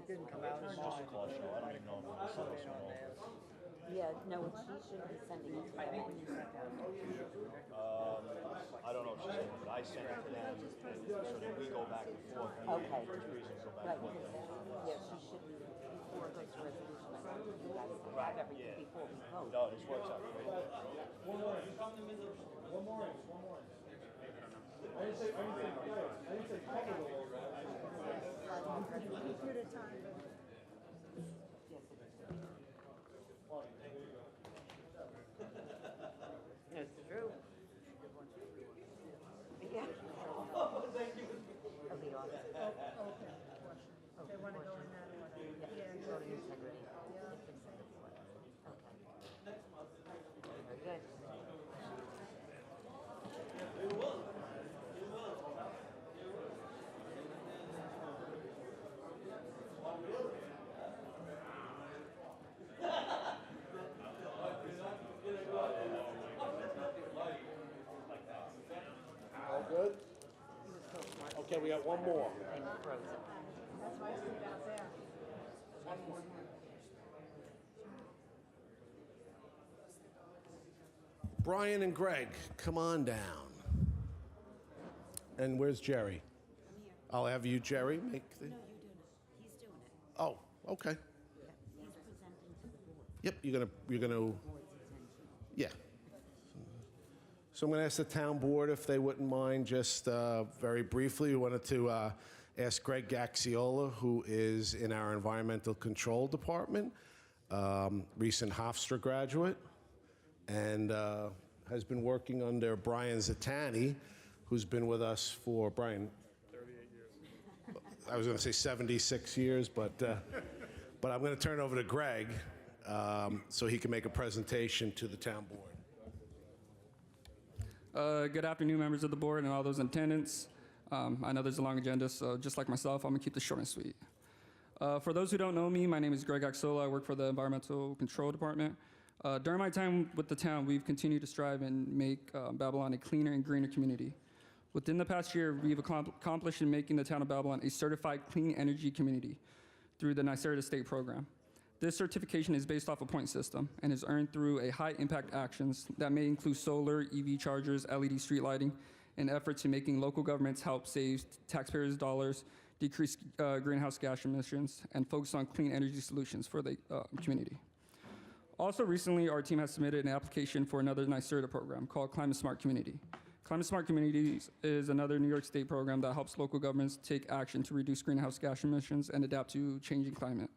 Didn't come out It's just a call show. I don't even know if I'm going to send this one over. Yeah, no, she should be sending it to them. I don't know if she sent it, but I sent it to them, so that we go back and forth. Okay. Teresa go back Right, and forth. because, yeah, she should be, before it goes to resolution, I think you guys have everything before we vote. No, this works out great. One more. I didn't say computer time. It's true. Yeah. Thank you. Of the office. They want to go in that order. Yeah, voting integrity. Okay. Very good. All good? Okay, we got one more. And frozen. That's why I stayed out there. Brian and Greg, come on down. And where's Jerry? I'll have you, Jerry, make the... No, you're doing it. He's doing it. Oh, okay. He's presenting to the board. Yep, you're gonna, yeah. So I'm gonna ask the town board if they wouldn't mind, just very briefly, we wanted to ask Greg Gaxiola, who is in our Environmental Control Department, recent Hofstra graduate, and has been working under Brian Zatani, who's been with us for, Brian? 38 years. I was gonna say 76 years, but I'm gonna turn it over to Greg so he can make a presentation to the town board. Good afternoon, members of the board and all those in attendance. I know there's a long agenda, so just like myself, I'm gonna keep this short and sweet. For those who don't know me, my name is Greg Axola. I work for the Environmental Control Department. During my time with the town, we've continued to strive and make Babylon a cleaner and greener community. Within the past year, we've accomplished in making the town of Babylon a certified clean energy community through the NYSERDA state program. This certification is based off a point system and is earned through a high impact actions that may include solar, EV chargers, LED street lighting, and efforts in making local governments help save taxpayers' dollars, decrease greenhouse gas emissions, and focus on clean energy solutions for the community. Also recently, our team has submitted an application for another NYSERDA program called Climate Smart Community. Climate Smart Communities is another New York State program that helps local governments take action to reduce greenhouse gas emissions and adapt to changing climate.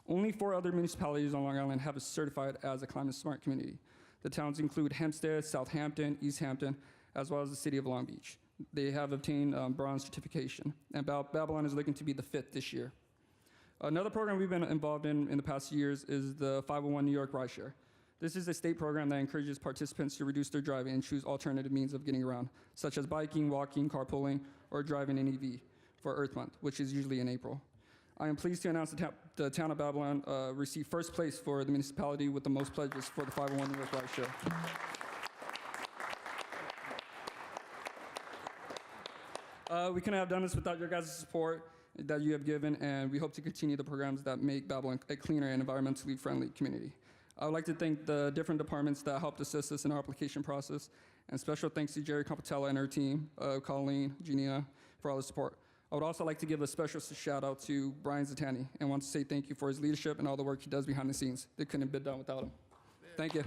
Only 4 other municipalities on Long Island have it certified as a climate smart community. The towns include Hempstead, Southampton, East Hampton, as well as the city of Long Beach. They have obtained bronze certification, and Babylon is looking to be the 5th this year. Another program we've been involved in the past years is the 501 New York Rideshare. This is a state program that encourages participants to reduce their driving and choose alternative means of getting around, such as biking, walking, carpooling, or driving an EV for Earth Month, which is usually in April. I am pleased to announce the town of Babylon received first place for the municipality with the most pledges for the 501 New York Rideshare. We couldn't have done this without your guys' support that you have given, and we hope to continue the programs that make Babylon a cleaner and environmentally friendly community. I would like to thank the different departments that helped assist us in our application process, and special thanks to Jerry Compatella and her team, Colleen, Janina, for all the support. I would also like to give a special shout out to Brian Zatani and want to say thank you for his leadership and all the work he does behind the scenes. They couldn't have been done without him. Thank you.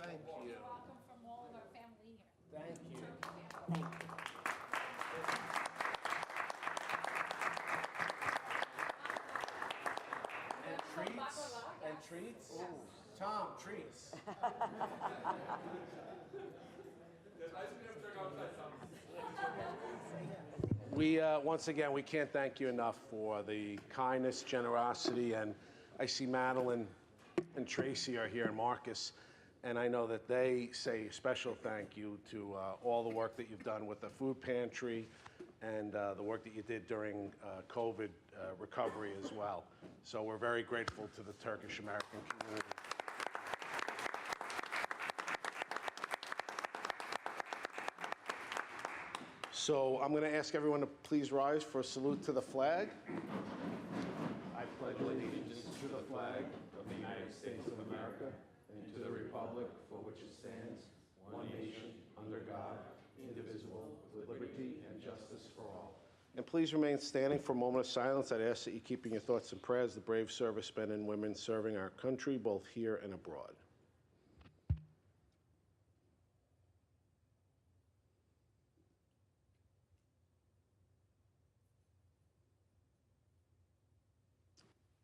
Thank you. Welcome from all of our family here. Thank you. And treats? And treats? Ooh. Tom, treats. We, once again, we can't thank you enough for the kindness, generosity, and I see Madeline and Tracy are here, and Marcus, and I know that they say a special thank you to all the work that you've done with the food pantry and the work that you did during COVID recovery as well. So we're very grateful to the Turkish American community. So I'm going to ask everyone to please rise for a salute to the flag. I pledge allegiance to the flag of the United States of America and to the republic for which it stands, one nation, under God, indivisible, with liberty and justice for all. And please remain standing for a moment of silence. I'd ask that you keep in your thoughts and prayers the brave servicemen and women serving our country, both here and abroad.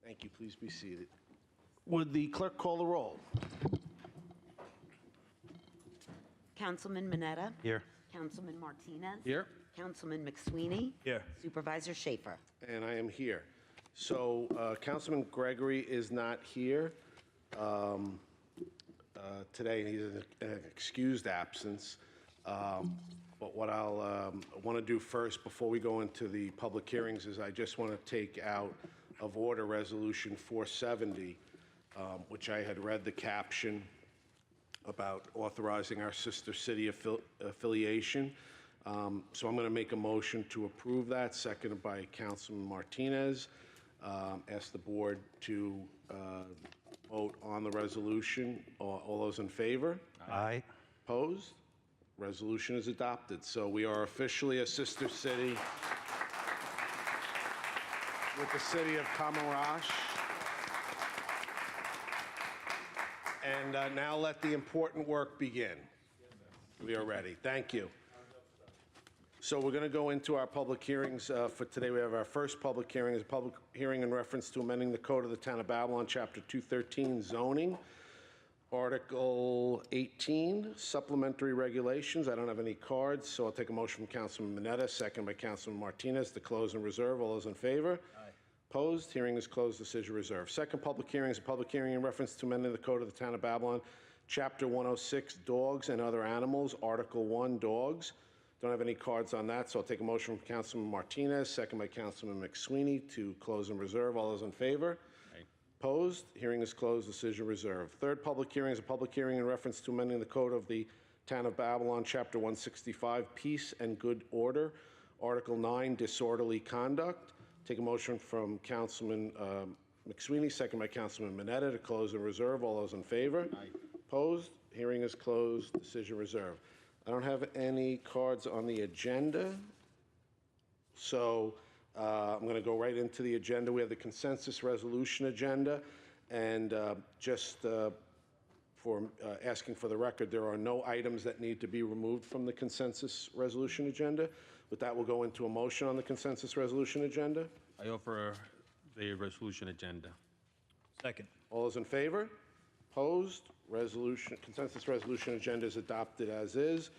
Thank you. Please be seated. Would the clerk call the roll? Councilman Mineta. Here. Councilman Martinez. Here. Councilman McSweeney. Here. Supervisor Schaefer. And I am here. So Councilman Gregory is not here today, and he's an excused absence. But what I'll want to do first, before we go into the public hearings, is I just want to take out of order Resolution 470, which I had read the caption about authorizing our sister city affiliation. So I'm going to make a motion to approve that, seconded by Councilman Martinez. Ask the board to vote on the resolution. All those in favor? Aye. Opposed? Resolution is adopted. So we are officially a sister city with the city of Kamarash. And now let the important work begin. We are ready. Thank you. So we're going to go into our public hearings for today. We have our first public hearing, is a public hearing in reference to amending the Code of the Town of Babylon, Chapter 213, zoning, Article 18, supplementary regulations. I don't have any cards, so I'll take a motion from Councilman Mineta, second by Councilman Martinez, to close and reserve. All those in favor? Aye. Opposed? Hearing is closed. Decision reserved. Second public hearing is a public hearing in reference to amending the Code of the Town of Babylon, Chapter 106, dogs and other animals, Article 1, dogs. Don't have any cards on that, so I'll take a motion from Councilman Martinez, second by Councilman McSweeney, to close and reserve. All those in favor? Aye. Opposed? Hearing is closed. Decision reserved. Third public hearing is a public hearing in reference to amending the Code of the Town of Babylon, Chapter 165, Peace and Good Order, Article 9, disorderly conduct. Take a motion from Councilman McSweeney, second by Councilman Mineta, to close and reserve. All those in favor? Aye. Opposed? Hearing is closed. Decision reserved. I don't have any cards on the agenda, so I'm going to go right into the agenda. We have the consensus resolution agenda, and just for asking for the record, there are no items that need to be removed from the consensus resolution agenda. With that, we'll go into a motion on the consensus resolution agenda. I offer the resolution agenda. Second. All those in favor? Opposed? Consensus resolution agenda is adopted as is.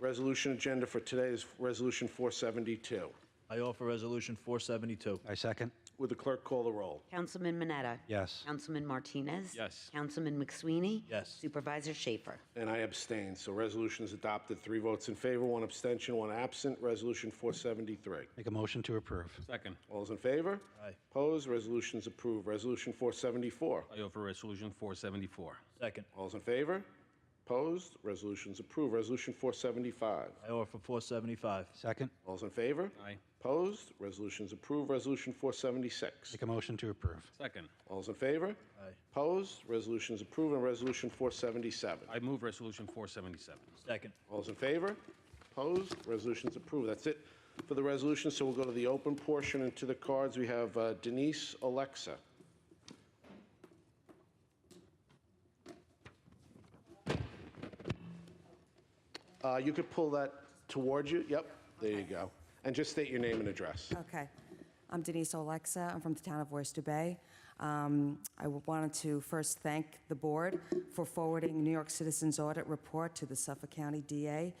Resolution agenda for today is Resolution 472. I offer Resolution 472. I second. Would the clerk call the roll? Councilman Mineta. Yes. Councilman Martinez. Yes. Councilman McSweeney. Yes. Supervisor Schaefer. And I abstain. So resolution is adopted. 3 votes in favor, 1 abstention, 1 absent. Resolution 473. Make a motion to approve. Second. All those in favor? Aye. Opposed? Resolution is approved. Resolution 474. I offer resolution 474. Second. All those in favor? Opposed? Resolution is approved. Resolution 475. I offer 475. Second. All those in favor? Aye. Opposed? Resolution is approved. Resolution 476. Make a motion to approve. Second. All those in favor? Aye. Opposed? Resolution is approved. And Resolution 477. I move resolution 477. Second. All those in favor? Opposed? Resolution is approved. That's it for the resolution. So we'll go to the open portion, and to the cards we have Denise Alexa. You could pull that towards you. Yep, there you go. And just state your name and address. Okay. I'm Denise Alexa. I'm from the town of Oyster Bay. Wanted to first thank the board for forwarding New York Citizens Audit report to the Suffolk County DA.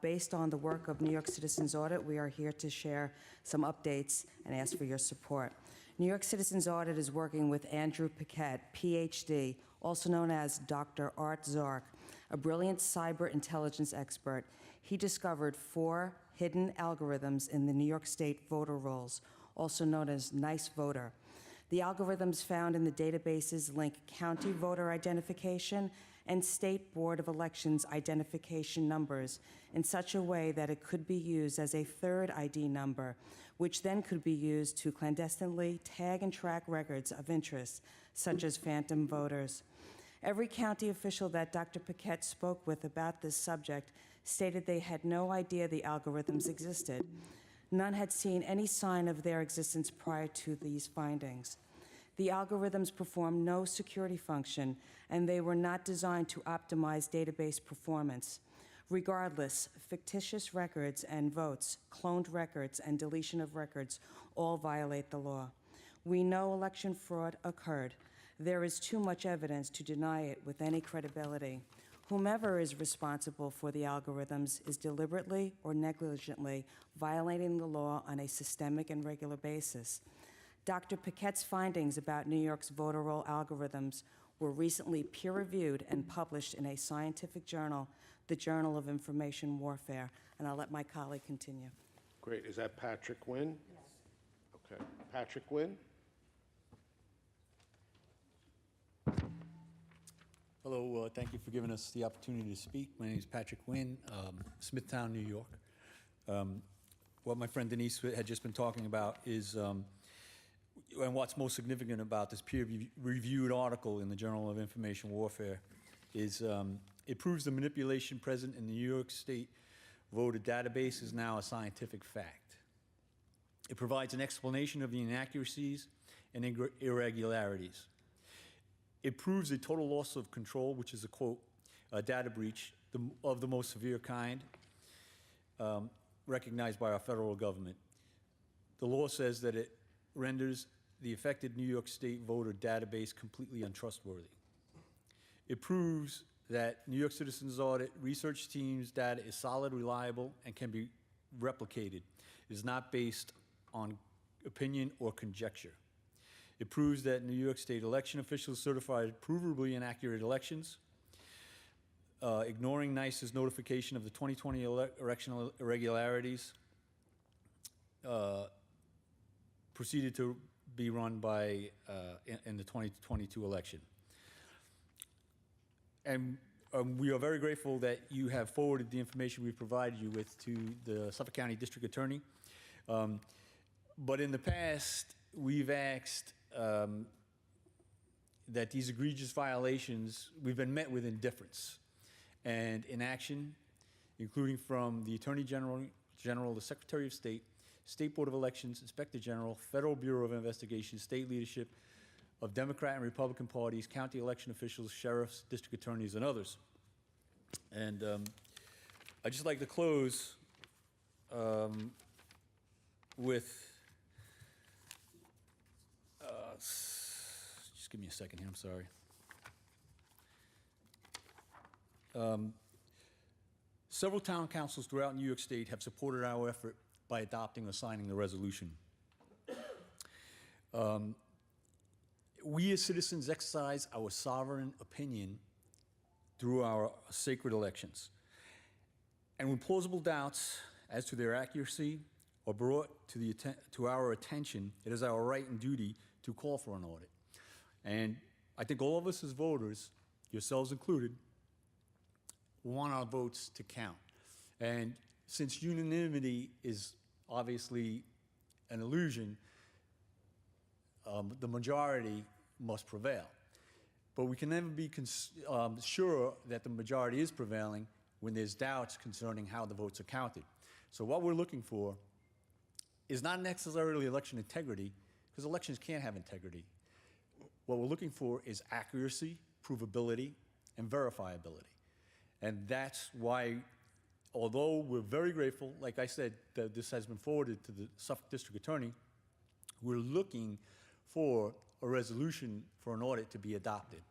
Based on the work of New York Citizens Audit, we are here to share some updates and ask for your support. New York Citizens Audit is working with Andrew Paquette, PhD, also known as Dr. Art Zark, a brilliant cyber intelligence expert. He discovered 4 hidden algorithms in the New York State voter rolls, also known as Nice Voter. The algorithms found in the databases link county voter identification and State Board of Elections identification numbers in such a way that it could be used as a third ID number, which then could be used to clandestinely tag and track records of interest, such as phantom voters. Every county official that Dr. Paquette spoke with about this subject stated they had no idea the algorithms existed. None had seen any sign of their existence prior to these findings. The algorithms perform no security function, and they were not designed to optimize database performance. Regardless, fictitious records and votes, cloned records, and deletion of records all violate the law. We know election fraud occurred. There is too much evidence to deny it with any credibility. Whomever is responsible for the algorithms is deliberately or negligently violating the law on a systemic and regular basis. Dr. Paquette's findings about New York's voter roll algorithms were recently peer-reviewed and published in a scientific journal, the Journal of Information Warfare. And I'll let my colleague continue. Great. Is that Patrick Wynn? Yes. Okay. Patrick Wynn? Hello, thank you for giving us the opportunity to speak. My name is Patrick Wynn, Smithtown, New York. What my friend Denise had just been talking about is, and what's most significant about this peer-reviewed article in the Journal of Information Warfare is it proves the manipulation present in the New York State voter database is now a scientific fact. It provides an explanation of the inaccuracies and irregularities. It proves a total loss of control, which is a quote, a data breach of the most severe kind, recognized by our federal government. The law says that it renders the affected New York State voter database completely untrustworthy. It proves that New York Citizens Audit research team's data is solid, reliable, and can be replicated. It is not based on opinion or conjecture. It proves that New York State election officials certified provably inaccurate elections, ignoring NICE's notification of the 2020 election irregularities, proceeded to be run by in the 2022 election. And we are very grateful that you have forwarded the information we've provided you with to the Suffolk County District Attorney. But in the past, we've asked that these egregious violations, we've been met with indifference and inaction, including from the Attorney General, the Secretary of State, State Board of Elections, Inspector General, Federal Bureau of Investigation, state leadership of Democrat and Republican parties, county election officials, sheriffs, district attorneys, and others. And I'd just like to close with just give me a second here, I'm sorry. Several town councils throughout New York State have supported our effort by adopting or signing the resolution. We as citizens exercise our sovereign opinion through our sacred elections. And when plausible doubts as to their accuracy are brought to our attention, it is our right and duty to call for an audit. And I think all of us as voters, yourselves included, want our votes to count. And since unanimity is obviously an illusion, the majority must prevail. But we can never be sure that the majority is prevailing when there's doubts concerning how the votes are counted. So what we're looking for is not necessarily election integrity, because elections can't have integrity. What we're looking for is accuracy, provability, and verifiability. And that's why, although we're very grateful, like I said, that this has been forwarded to the Suffolk District Attorney, we're looking for a resolution for an audit to be adopted.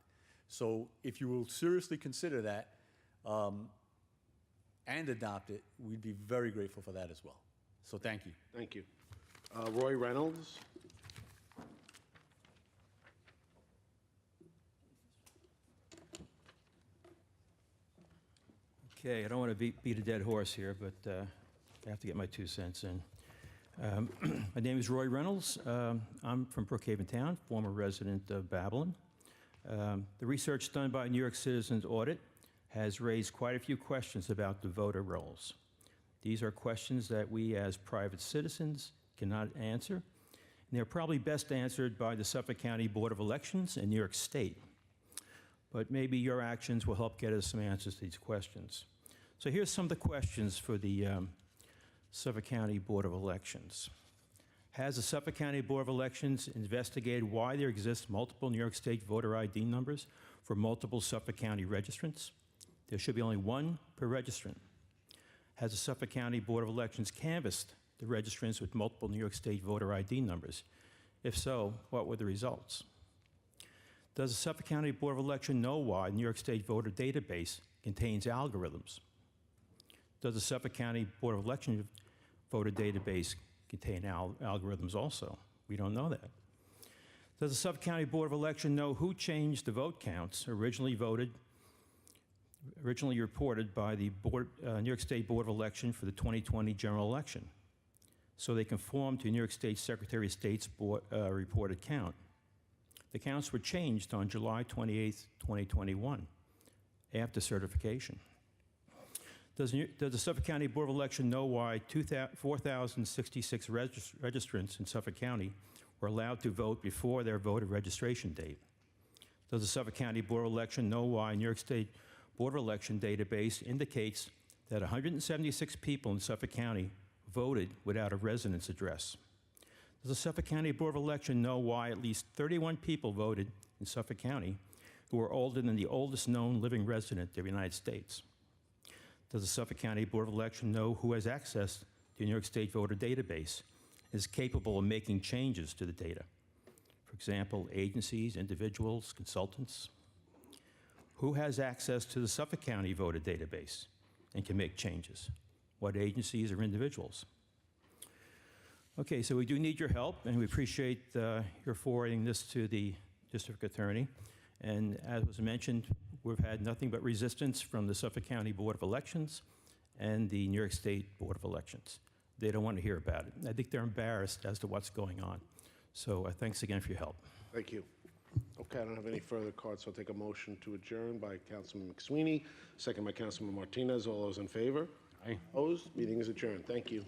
So if you will seriously consider that and adopt it, we'd be very grateful for that as well. So thank you. Thank you. Roy Reynolds? Okay, I don't want to beat a dead horse here, but I have to get my 2 cents in. My name is Roy Reynolds. I'm from Brookhaven Town, former resident of Babylon. The research done by New York Citizens Audit has raised quite a few questions about the voter rolls. These are questions that we as private citizens cannot answer, and they're probably best answered by the Suffolk County Board of Elections in New York State. But maybe your actions will help get us some answers to these questions. So here's some of the questions for the Suffolk County Board of Elections. Has the Suffolk County Board of Elections investigated why there exist multiple New York State voter ID numbers for multiple Suffolk County registrants? There should be only one per registrant. Has the Suffolk County Board of Elections canvassed the registrants with multiple New York State voter ID numbers? If so, what were the results? Does the Suffolk County Board of Elections know why the New York State voter database contains algorithms? Does the Suffolk County Board of Elections voter database contain algorithms also? We don't know that. Does the Suffolk County Board of Elections know who changed the vote counts originally reported by the New York State Board of Elections for the 2020 general election, so they conform to New York State Secretary of State's reported count? The counts were changed on July 28, 2021, after certification. Does the Suffolk County Board of Elections know why 4,066 registrants in Suffolk County were allowed to vote before their voter registration date? Does the Suffolk County Board of Elections know why New York State Board of Elections database indicates that 176 people in Suffolk County voted without a residence address? Does the Suffolk County Board of Elections know why at least 31 people voted in Suffolk County who are older than the oldest known living resident of the United States? Does the Suffolk County Board of Elections know who has access to the New York State voter database and is capable of making changes to the data? For example, agencies, individuals, consultants. Who has access to the Suffolk County voter database and can make changes? What agencies or individuals? Okay, so we do need your help, and we appreciate your forwarding this to the district attorney. And as was mentioned, we've had nothing but resistance from the Suffolk County Board of Elections and the New York State Board of Elections. They don't want to hear about it. I think they're embarrassed as to what's going on. So thanks again for your help. Thank you. Okay, I don't have any further cards, so I'll take a motion to adjourn by Councilman McSweeney, second by Councilman Martinez. All those in favor? Aye. Opposed? Meeting is adjourned. Thank you.